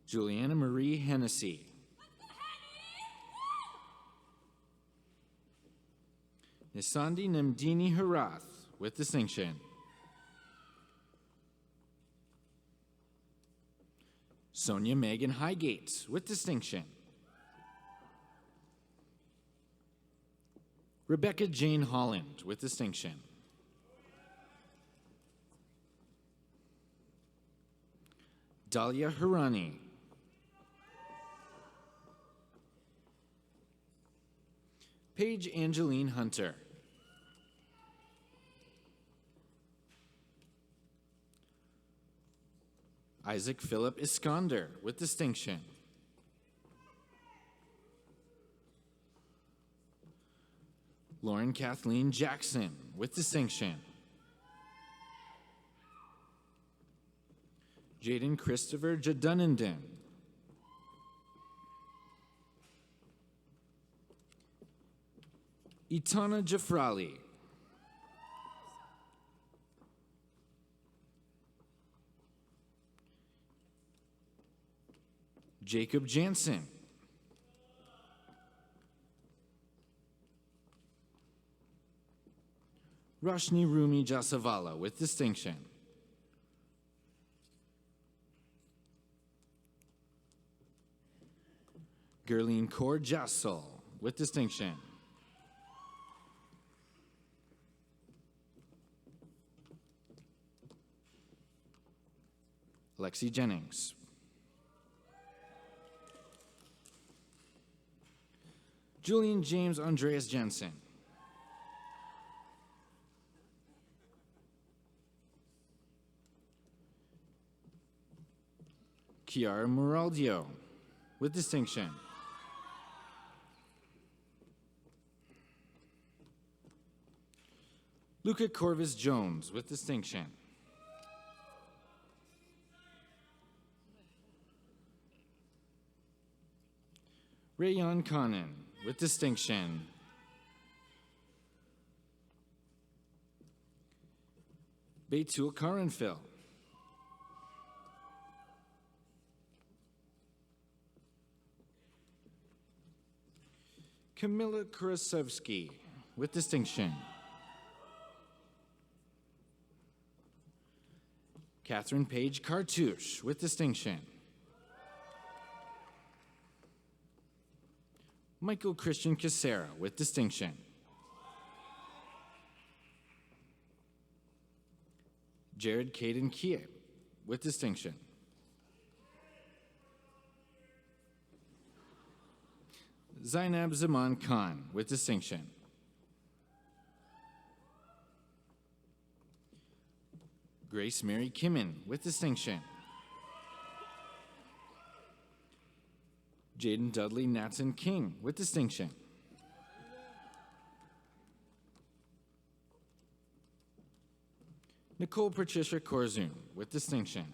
Juliana Marie Hennessy. Nisandi Namdini Harath, with distinction. Sonia Megan Highgate, with distinction. Rebecca Jane Holland, with distinction. Dahlia Harani. Paige Angeline Hunter. Isaac Philip Iskander, with distinction. Lauren Kathleen Jackson, with distinction. Jaden Christopher Jadunenden. Itana Jafrali. Jacob Jansen. Roshni Rumi Jasavala with distinction. Gerline Kaur Jassal with distinction. Lexi Jennings. Julian James Andreas Jensen. Chiara Moraldio with distinction. Luca Corvus Jones with distinction. Rayon Khannan with distinction. Beitul Karanfil. Kamila Kurasevsky with distinction. Catherine Page Cartouche with distinction. Michael Christian Casera with distinction. Jared Caden Kie with distinction. Zainab Zaman Khan with distinction. Grace Mary Kimmin with distinction. Jaden Dudley Natson King with distinction. Nicole Patricia Korzoon with distinction.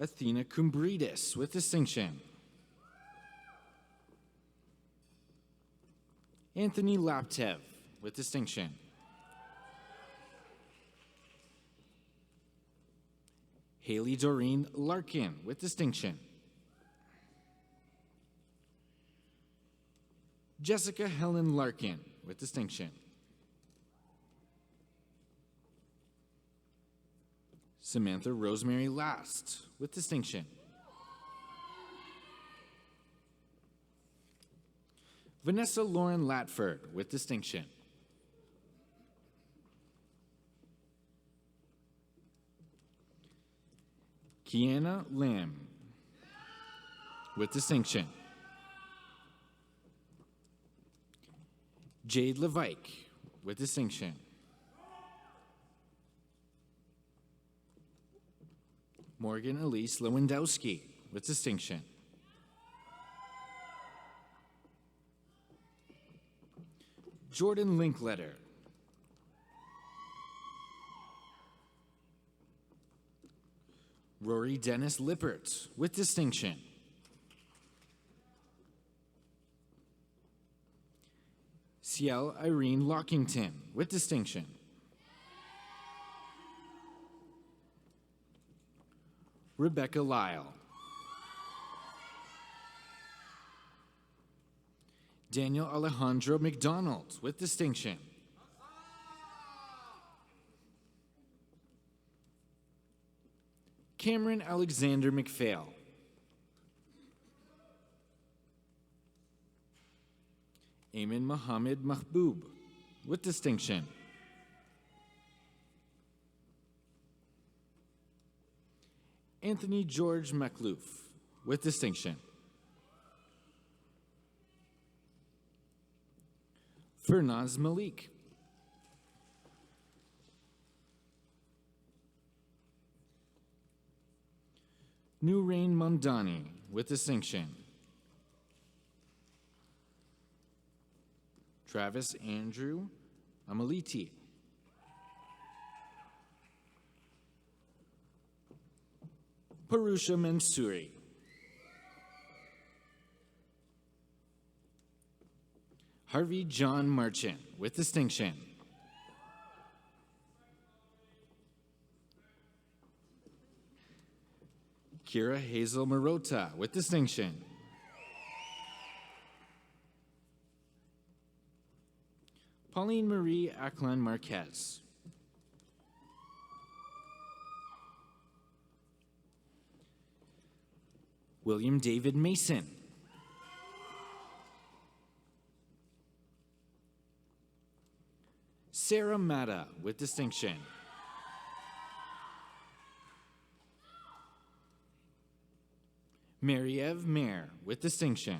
Athena Kumbridis with distinction. Anthony Laptev with distinction. Haley Doreen Larkin with distinction. Jessica Helen Larkin with distinction. Samantha Rosemary Last with distinction. Vanessa Lauren Latford with distinction. Kiana Lamb with distinction. Jade Levike with distinction. Morgan Elise Lewandowski with distinction. Jordan Linkletter. Rory Dennis Lippert with distinction. Ciel Irene Lockington with distinction. Rebecca Lyle. Daniel Alejandro McDonald with distinction. Cameron Alexander McPhail. Ayman Mohammed Mahbub with distinction. Anthony George McLoof with distinction. Fernaz Malik. Nurain Mondani with distinction. Travis Andrew Amaliti. Parusha Mansouri. Harvey John Marchant with distinction. Kira Hazel Marota with distinction. Pauline Marie Aklan Marquez. William David Mason. Sarah Mata with distinction. Mariev Mayer with distinction.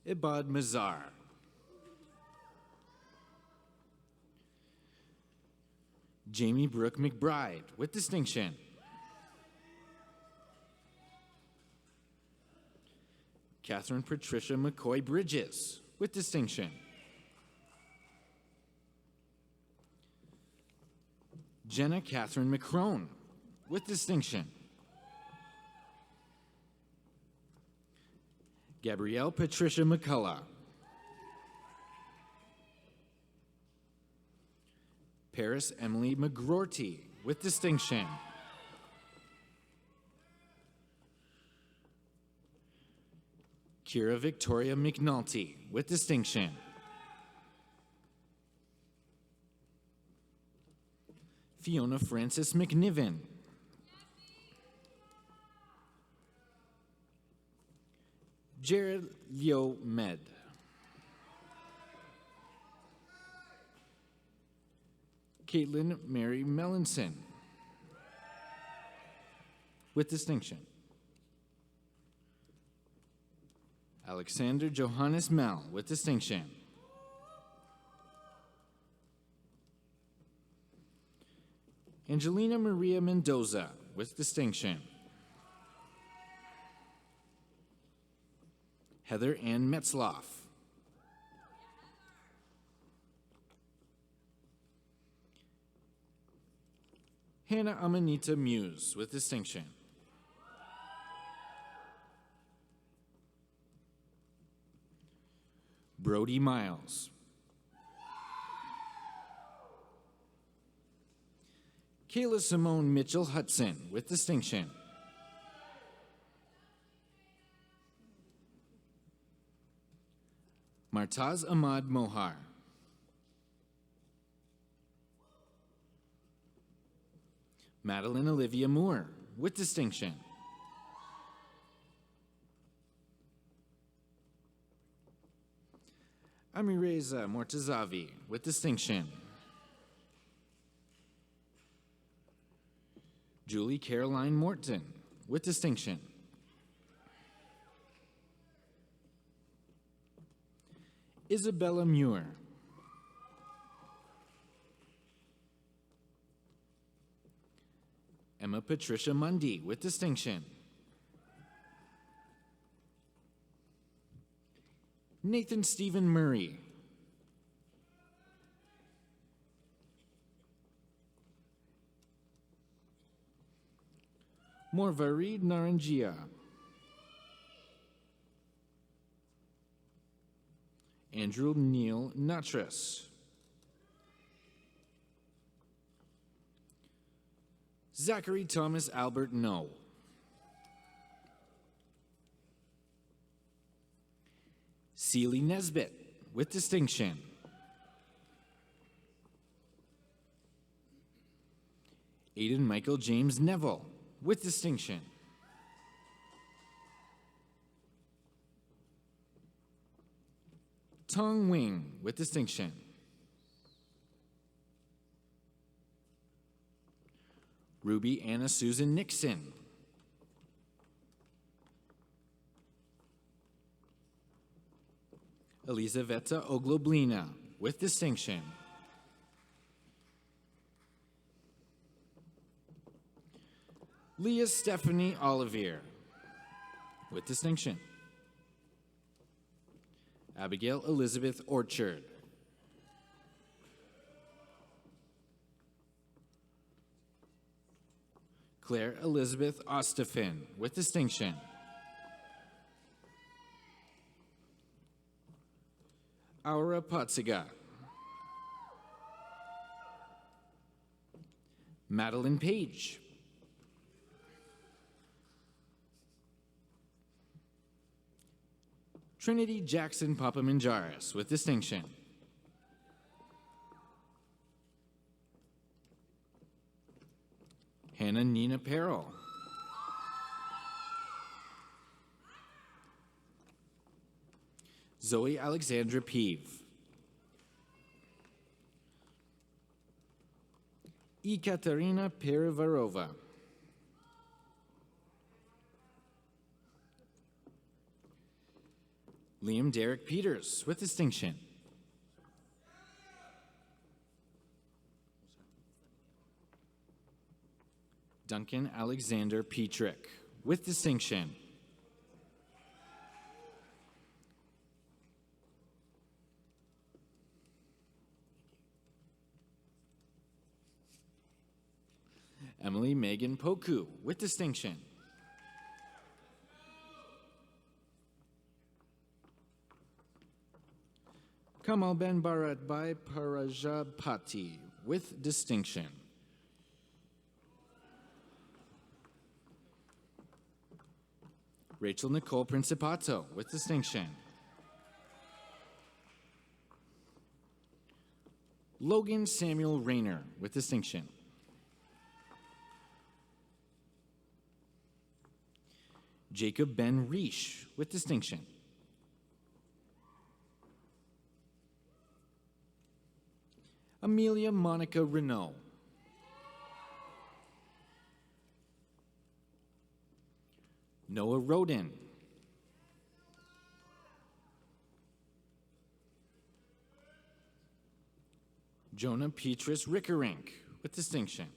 Ibad Mazar. Jamie Brooke McBride with distinction. Catherine Patricia McCoy Bridges with distinction. Jenna Catherine McCrone with distinction. Gabrielle Patricia McCullough. Paris Emily McGrorty with distinction. Kira Victoria McNulty with distinction. Fiona Frances McNiven. Jared Leo Med. Caitlin Mary Mellinson with distinction. Alexander Johannes Mel with distinction. Angelina Maria Mendoza with distinction. Heather Ann Metzloff. Hannah Amanita Muse with distinction. Brody Miles. Kayla Simone Mitchell Hudson with distinction. Martaz Ahmad Mohar. Madeline Olivia Moore with distinction. Amireza Mortazavi with distinction. Julie Caroline Morton with distinction. Isabella Muir. Emma Patricia Mundy with distinction. Nathan Stephen Murray. Morvarid Naranjia. Andrew Neil Natras. Zachary Thomas Albert No. Seeley Nesbitt with distinction. Aiden Michael James Neville with distinction. Tong Wing with distinction. Ruby Anna Susan Nixon. Elizaveta Ogloblina with distinction. Leah Stephanie Olivier with distinction. Abigail Elizabeth Orchard. Claire Elizabeth Ostafin with distinction. Aura Potziga. Madeline Page. Trinity Jackson Papamanjaris with distinction. Hannah Nina Perrell. Zoe Alexandra Peeve. Ekaterina Perivarova. Liam Derek Peters with distinction. Duncan Alexander Petrick with distinction. Emily Megan Poku with distinction. Kamal Ben Barat Bhai Parajapati with distinction. Rachel Nicole Principato with distinction. Logan Samuel Rayner with distinction. Jacob Ben Reish with distinction. Amelia Monica Renault. Noah Roden. Jonah Petrus Rickerink with distinction.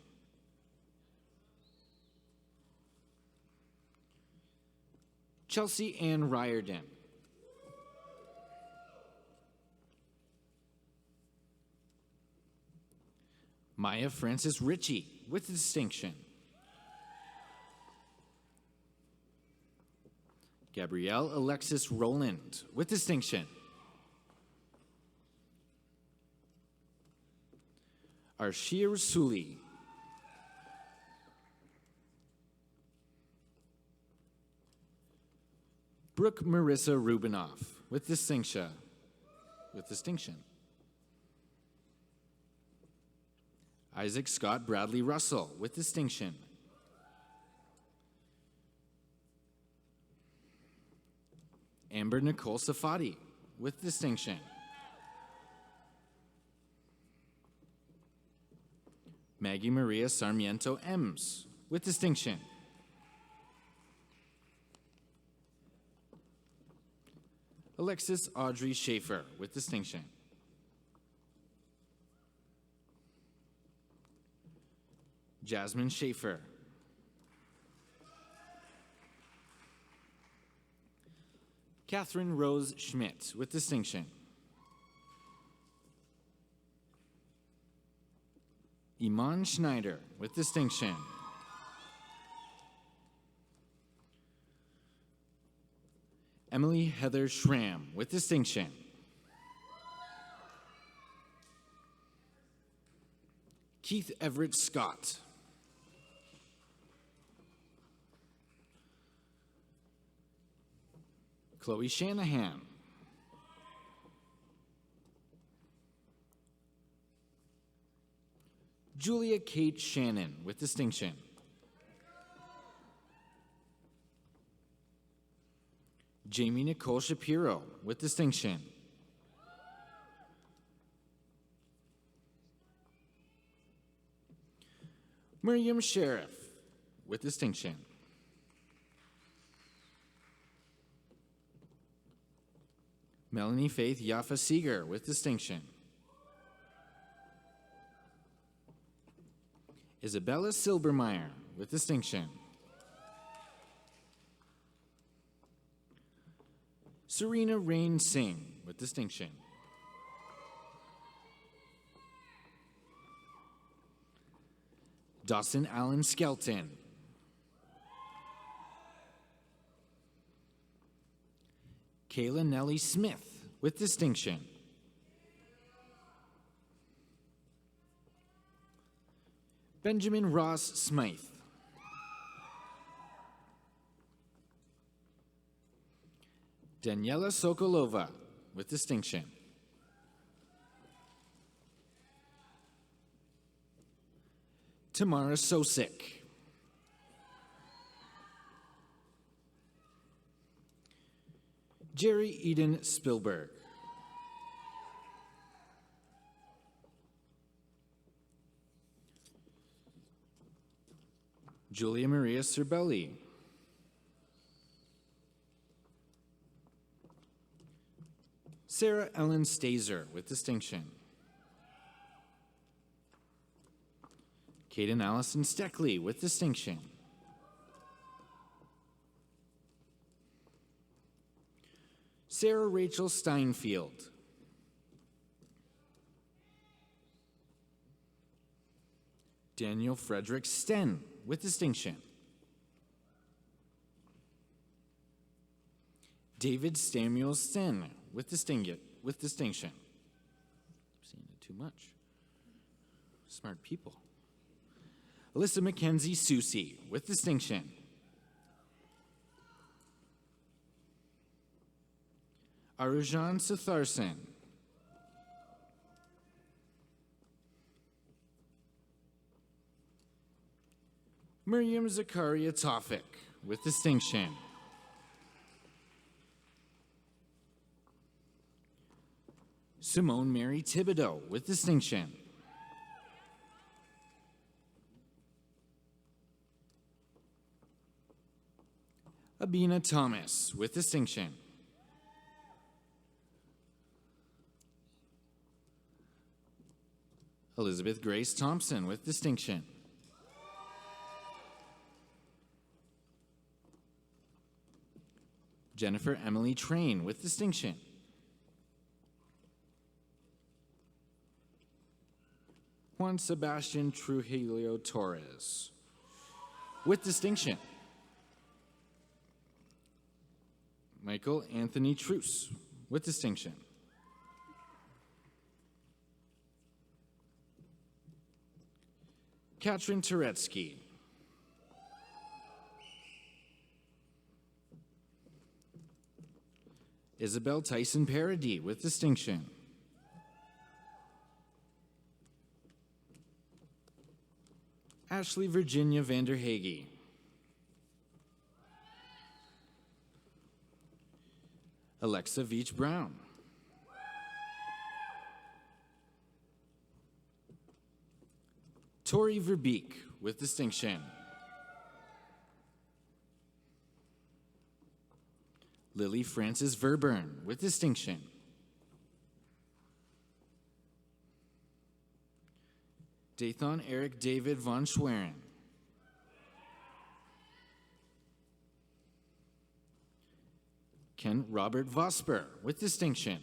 Chelsea Ann Riordan. Maya Francis Ritchie with distinction. Gabrielle Alexis Rowland with distinction. Arshir Suli. Brooke Marissa Rubinoff with distinction. Isaac Scott Bradley Russell with distinction. Amber Nicole Safadi with distinction. Maggie Maria Sarmiento Ems with distinction. Alexis Audrey Schaefer with distinction. Jasmine Schaefer. Catherine Rose Schmidt with distinction. Iman Schneider with distinction. Emily Heather Schramm with distinction. Keith Everett Scott. Chloe Shanahan. Julia Kate Shannon with distinction. Jamie Nicole Shapiro with distinction. Miriam Sheriff with distinction. Melanie Faith Yaffa Seeger with distinction. Isabella Silbermeyer with distinction. Serena Rain Singh with distinction. Dawson Allen Skelton. Kayla Nellie Smith with distinction. Benjamin Ross Smythe. Daniela Sokolova, with distinction. Tamara Sosik. Jerry Eden Spielberg. Julia Maria Cerbelli. Sarah Ellen Stazer, with distinction. Kaden Allison Steckley, with distinction. Sarah Rachel Steinfield. Daniel Frederick Sten, with distinction. David Samuel Sten, with distinction. I'm seeing it too much. Smart people. Alyssa Mackenzie Susie, with distinction. Arujan Sutharsan. Miriam Zakaria Tofik, with distinction. Simone Mary Thibodeau, with distinction. Abina Thomas, with distinction. Elizabeth Grace Thompson, with distinction. Jennifer Emily Train, with distinction. Juan Sebastian Trujillo Torres, with distinction. Michael Anthony Truce, with distinction. Katrin Turetsky. Isabel Tyson Paradis, with distinction. Ashley Virginia Vanderhage. Alexa Veach Brown. Tori Verbeek, with distinction. Lily Frances Verburn, with distinction. Dathan Eric David von Schwerin. Ken Robert Vosper, with distinction.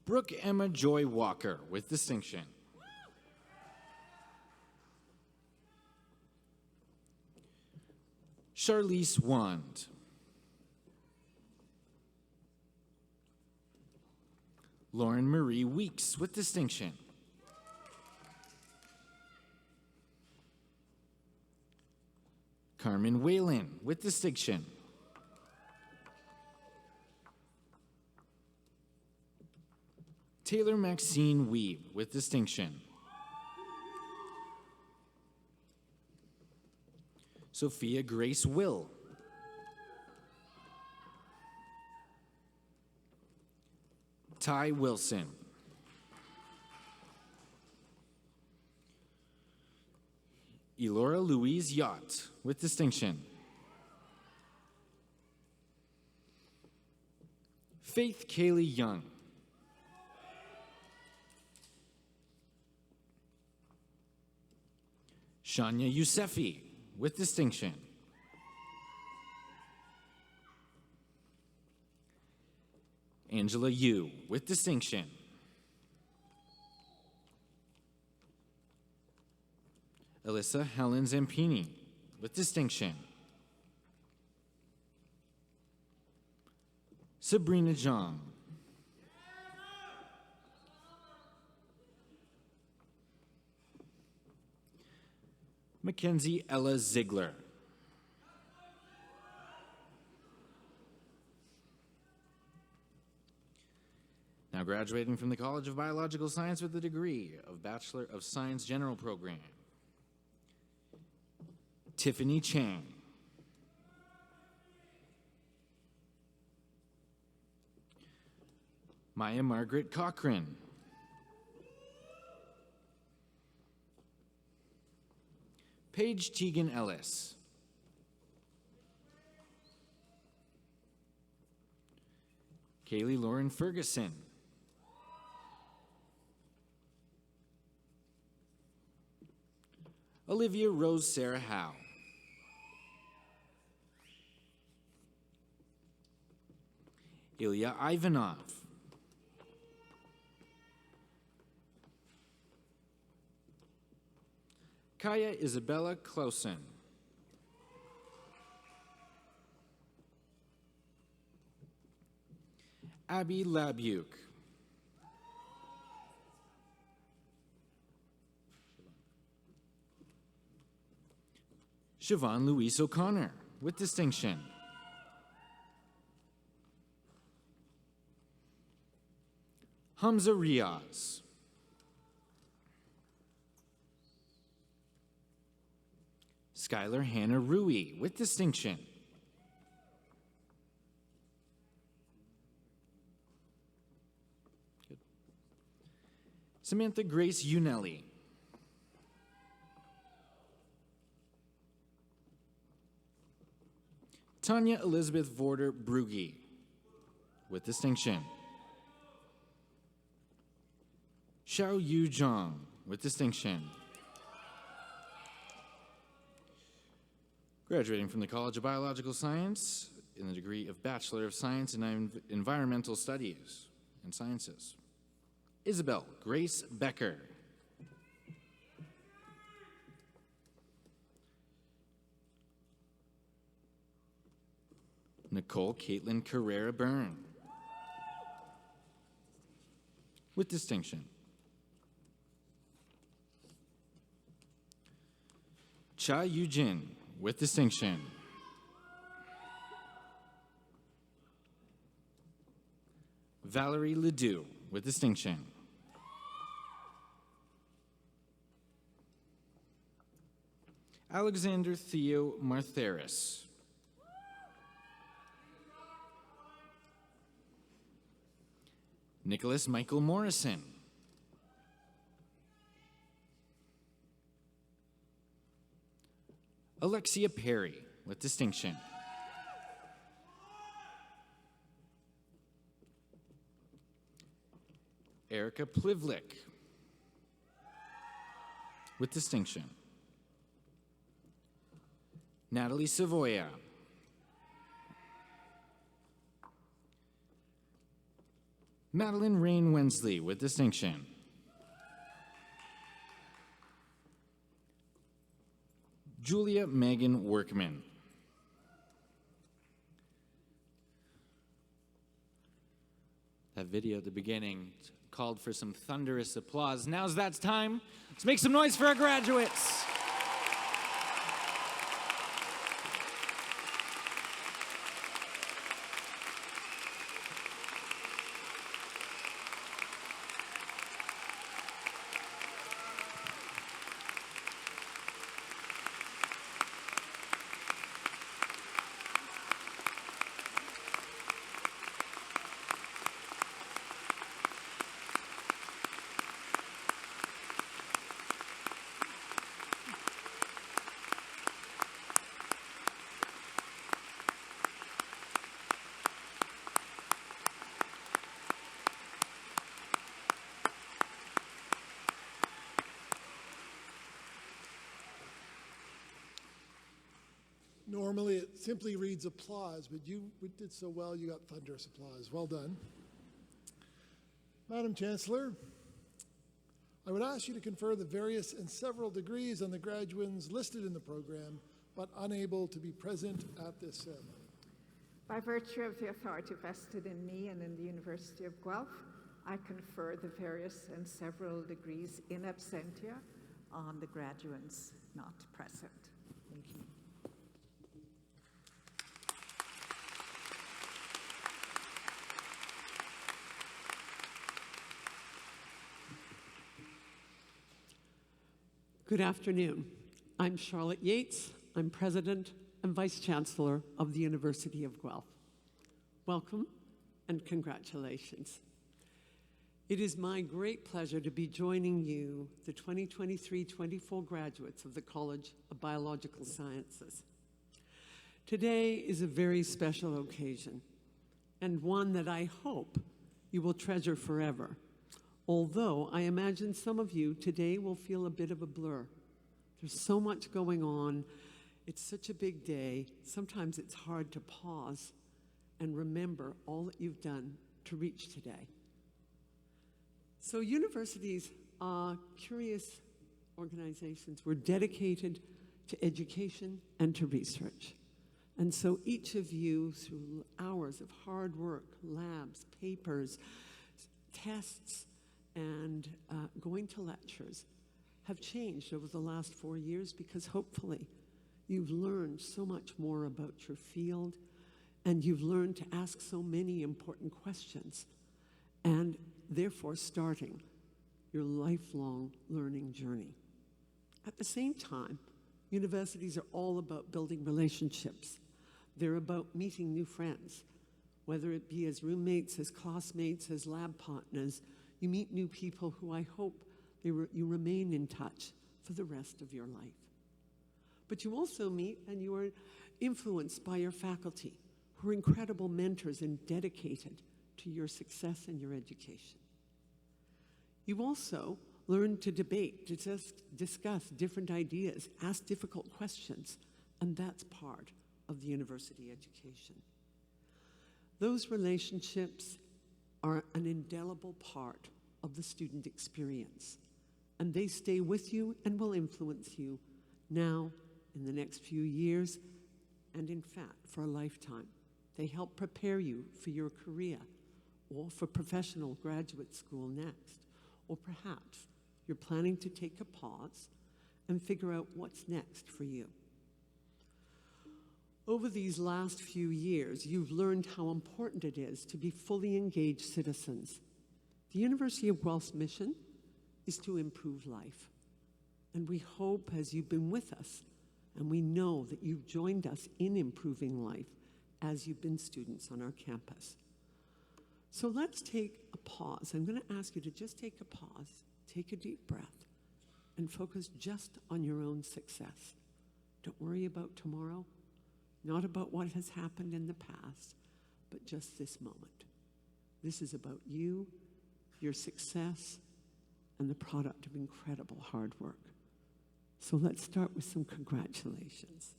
Brooke Emma Joy Walker, with distinction. Charlize Wand. Lauren Marie Weeks, with distinction. Carmen Whalen, with distinction. Taylor Maxine Weeb, with distinction. Sophia Grace Will. Ty Wilson. Elora Louise Yacht, with distinction. Faith Kaylee Young. Shania Yousefi, with distinction. Angela Yu, with distinction. Alyssa Helen Zampini, with distinction. Sabrina Zhang. Mackenzie Ella Ziegler. Now graduating from the College of Biological Science with a degree of Bachelor of Science General Program, Tiffany Chang. Maya Margaret Cochran. Paige Teagan Ellis. Kaylee Lauren Ferguson. Olivia Rose Sarah Howe. Ilya Ivanov. Kaya Isabella Clausen. Abby Labuk. Siobhan Louise O'Connor, with distinction. Hamza Riaz. Skylar Hannah Rui, with distinction. Good. Samantha Grace Unelli. Tanya Elizabeth Vorder Brugi, with distinction. Xiao Yu Zhang, with distinction. Graduating from the College of Biological Science in the degree of Bachelor of Science in Environmental Studies and Sciences, Isabel Grace Becker. Nicole Caitlin Carrera Byrne, with distinction. Cha Yujin, with distinction. Valerie Ledoux, with distinction. Alexander Theo Martheris. Nicholas Michael Morrison. Alexia Perry, with distinction. Erica Plivlik, with distinction. Natalie Savoya. Madeline Rain Wensley, with distinction. Julia Megan Workman. That video at the beginning called for some thunderous applause. Now's that time. Let's make some noise for our graduates. Normally, it simply reads applause, but you did so well, you got thunderous applause. Well done. Madam Chancellor, I would ask you to confer the various and several degrees on the graduands listed in the program, but unable to be present at this ceremony. By virtue of the authority vested in me and in the University of Guelph, I confer the various and several degrees in absentia on the graduands not present. Thank you. Good afternoon. I'm Charlotte Yates. I'm President and Vice Chancellor of the University of Guelph. Welcome and congratulations. It is my great pleasure to be joining you, the 2023-24 graduates of the College of Biological Sciences. Today is a very special occasion, and one that I hope you will treasure forever. Although I imagine some of you today will feel a bit of a blur. There's so much going on. It's such a big day. Sometimes it's hard to pause and remember all that you've done to reach today. So universities are curious organizations. We're dedicated to education and to research. And so each of you, through hours of hard work, labs, papers, tests, and going to lectures, have changed over the last 4 years, because hopefully you've learned so much more about your field, and you've learned to ask so many important questions, and therefore starting your lifelong learning journey. At the same time, universities are all about building relationships. They're about meeting new friends, whether it be as roommates, as classmates, as lab partners. You meet new people who I hope you remain in touch for the rest of your life. But you also meet and you are influenced by your faculty, who are incredible mentors and dedicated to your success and your education. You also learn to debate, to discuss different ideas, ask difficult questions, and that's part of the university education. Those relationships are an indelible part of the student experience, and they stay with you and will influence you now, in the next few years, and in fact, for a lifetime. They help prepare you for your career or for professional graduate school next, or perhaps you're planning to take a pause and figure out what's next for you. Over these last few years, you've learned how important it is to be fully engaged citizens. The University of Guelph's mission is to improve life. And we hope, as you've been with us, and we know that you've joined us in improving life as you've been students on our campus. So let's take a pause. I'm going to ask you to just take a pause, take a deep breath, and focus just on your own success. Don't worry about tomorrow, not about what has happened in the past, but just this moment. This is about you, your success, and the product of incredible hard work. So let's start with some congratulations.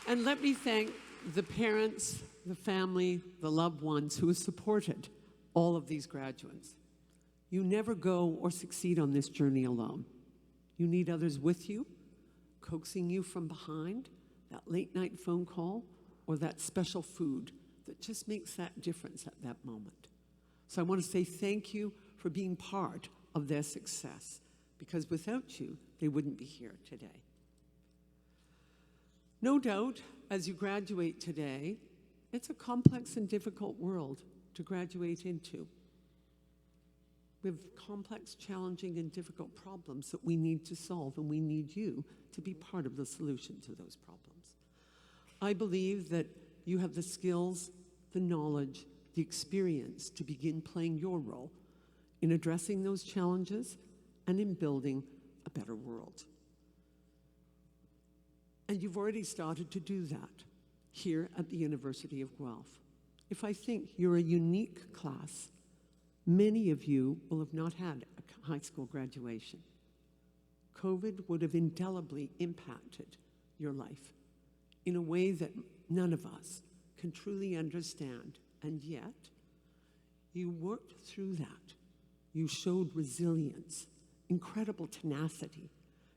And let me thank the parents, the family, the loved ones who have supported all of these graduates. You never go or succeed on this journey alone. You need others with you, coaxing you from behind, that late night phone call, or that special food that just makes that difference at that moment. So I want to say thank you for being part of their success, because without you, they wouldn't be here today. No doubt, as you graduate today, it's a complex and difficult world to graduate into. We have complex, challenging, and difficult problems that we need to solve, and we need you to be part of the solution to those problems. I believe that you have the skills, the knowledge, the experience to begin playing your role in addressing those challenges and in building a better world. And you've already started to do that here at the University of Guelph. If I think you're a unique class, many of you will have not had a high school graduation. COVID would have indelibly impacted your life in a way that none of us can truly understand. And yet, you worked through that. You showed resilience, incredible tenacity,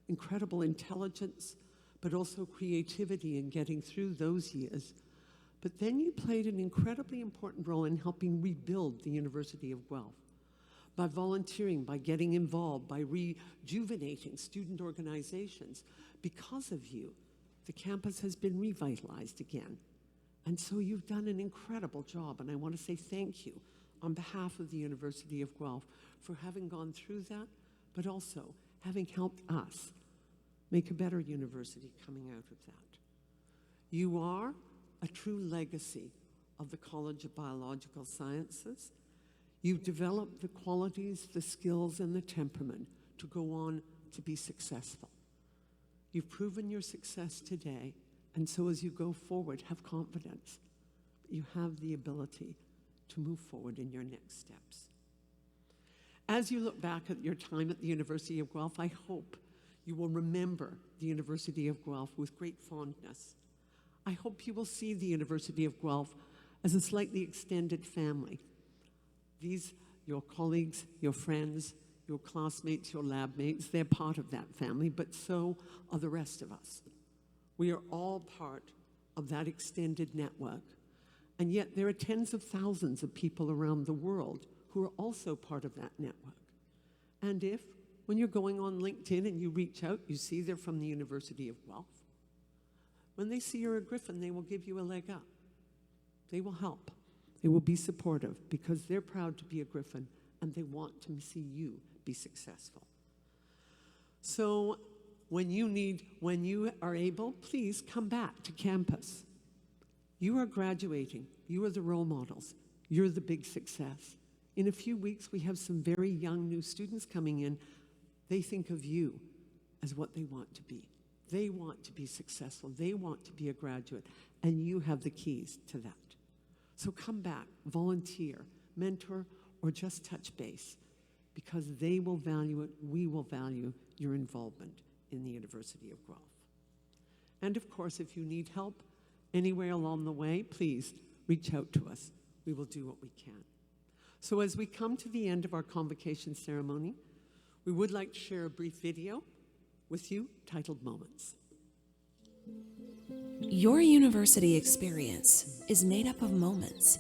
incredible intelligence, but also creativity in getting through those years, But then you played an incredibly important role in helping rebuild the University of Guelph by volunteering, by getting involved, by rejuvenating student organizations. Because of you, the campus has been revitalized again. And so you've done an incredible job, and I want to say thank you on behalf of the University of Guelph for having gone through that, but also having helped us make a better university coming out of that. You are a true legacy of the College of Biological Sciences. You've developed the qualities, the skills, and the temperament to go on to be successful. You've proven your success today, and so as you go forward, have confidence that you have the ability to move forward in your next steps. As you look back at your time at the University of Guelph, I hope you will remember the University of Guelph with great fondness. I hope you will see the University of Guelph as a slightly extended family. These, your colleagues, your friends, your classmates, your lab mates, they're part of that family, but so are the rest of us. We are all part of that extended network. And yet there are tens of thousands of people around the world who are also part of that network. And if, when you're going on LinkedIn and you reach out, you see they're from the University of Guelph, when they see you're a Griffin, they will give you a leg up. They will help. They will be supportive because they're proud to be a Griffin and they want to see you be successful. So when you are able, please come back to campus. You are graduating. You are the role models. You're the big success. In a few weeks, we have some very young new students coming in. They think of you as what they want to be. They want to be successful. They want to be a graduate, and you have the keys to that. So come back, volunteer, mentor, or just touch base, because they will value it. We will value your involvement in the University of Guelph. And of course, if you need help anywhere along the way, please reach out to us. We will do what we can. So as we come to the end of our convocation ceremony, we would like to share a brief video with you titled Moments. Your university experience is made up of moments.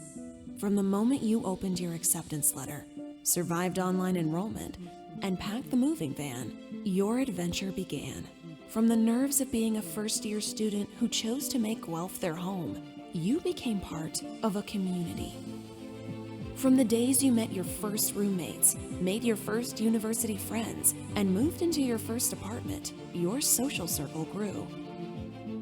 From the moment you opened your acceptance letter, survived online enrollment, and packed the moving van, your adventure began. From the nerves of being a first-year student who chose to make Guelph their home, you became part of a community. From the days you met your first roommates, made your first university friends, and moved into your first apartment, your social circle grew.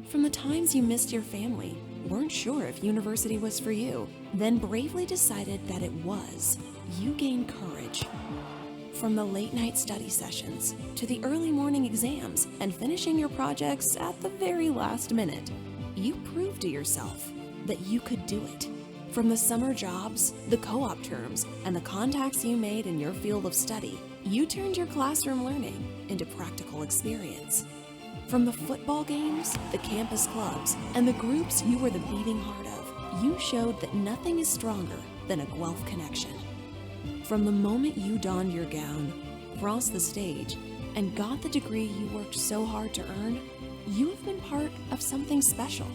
From the times you missed your family, weren't sure if university was for you, then bravely decided that it was, you gained courage. From the late night study sessions, to the early morning exams, and finishing your projects at the very last minute, you proved to yourself that you could do it. From the summer jobs, the co-op terms, and the contacts you made in your field of study, you turned your classroom learning into practical experience. From the football games, the campus clubs, and the groups you were the beating heart of, you showed that nothing is stronger than a Guelph connection. From the moment you donned your gown, crossed the stage, and got the degree you worked so hard to earn, you have been part of something special.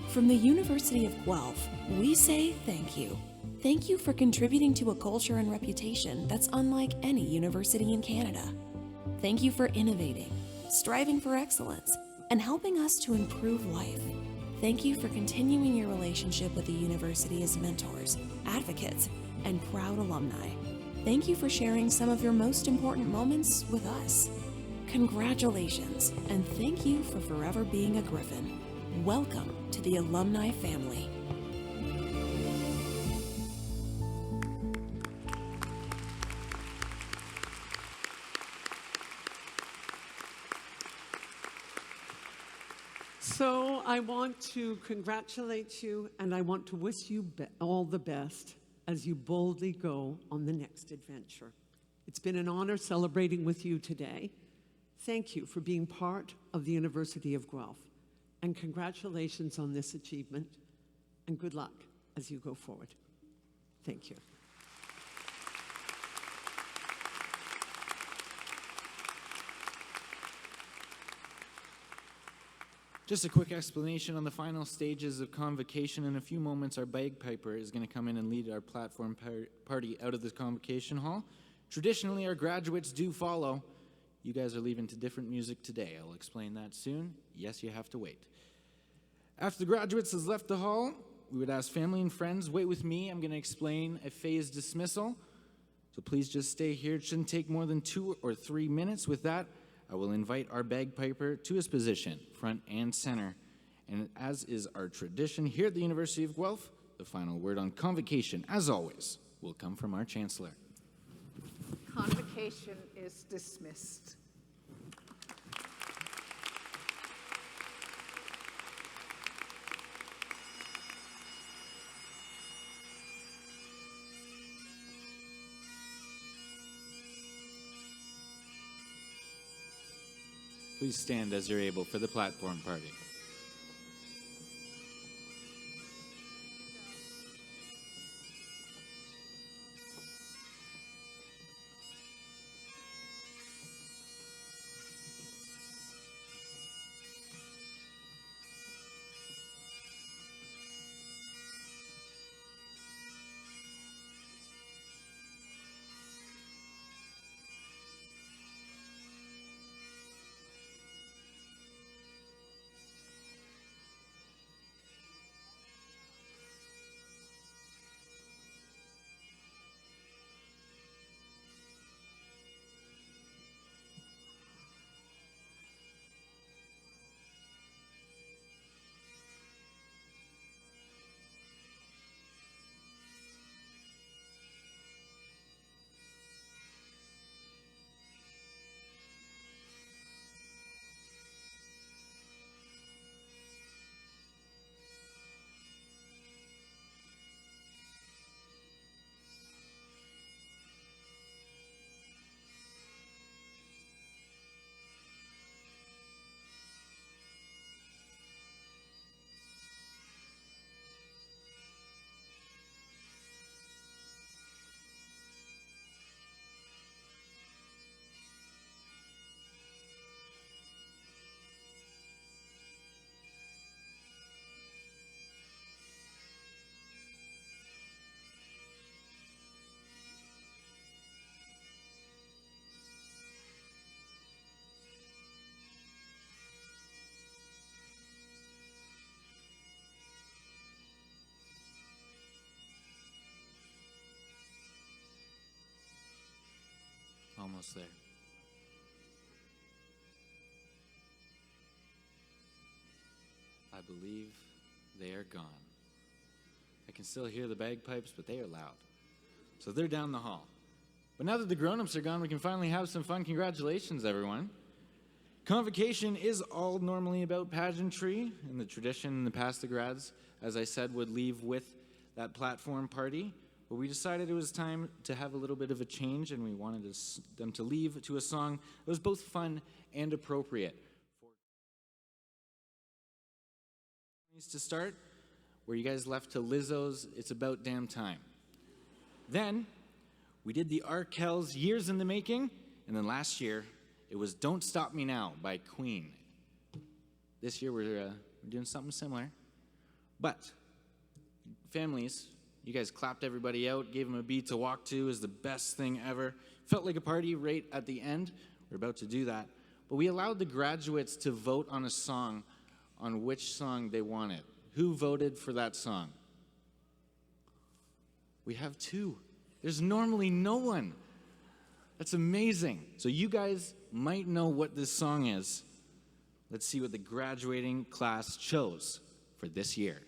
From the University of Guelph, we say thank you. Thank you for contributing to a culture and reputation that's unlike any university in Canada. Thank you for innovating, striving for excellence, and helping us to improve life. Thank you for continuing your relationship with the university as mentors, advocates, and proud alumni. Thank you for sharing some of your most important moments with us. Congratulations, and thank you for forever being a Griffin. Welcome to the alumni family. So I want to congratulate you, and I want to wish you all the best as you boldly go on the next adventure. It's been an honor celebrating with you today. Thank you for being part of the University of Guelph, and congratulations on this achievement, and good luck as you go forward. Thank you. Just a quick explanation on the final stages of convocation. In a few moments, our bagpiper is going to come in and lead our platform party out of the convocation hall. Traditionally, our graduates do follow. You guys are leaving to different music today. I'll explain that soon. Yes, you have to wait. After the graduates has left the hall, we would ask family and friends, wait with me. I'm going to explain a phased dismissal. So please just stay here. It shouldn't take more than 2 or 3 minutes. With that, I will invite our bagpiper to his position, front and center. And as is our tradition here at the University of Guelph, the final word on convocation, as always, will come from our Chancellor. Convocation is dismissed. Please stand as you're able for the platform party. Almost there. I believe they are gone. I can still hear the bagpipes, but they are loud. So they're down the hall. But now that the grown-ups are gone, we can finally have some fun. Congratulations, everyone. Convocation is all normally about pageantry, and the tradition in the past, the grads, as I said, would leave with that platform party. But we decided it was time to have a little bit of a change, and we wanted them to leave to a song that was both fun and appropriate. To start, where you guys left to Lizzo's It's About Damn Time. Then, we did the Arkells Years in the Making, and then last year, it was Don't Stop Me Now by Queen. This year, we're doing something similar. But, families, you guys clapped everybody out, gave them a beat to walk to, is the best thing ever. Felt like a party right at the end. We're about to do that. But we allowed the graduates to vote on a song, on which song they wanted. Who voted for that song? We have 2. There's normally no one. That's amazing. So you guys might know what this song is. Let's see what the graduating class chose for this year.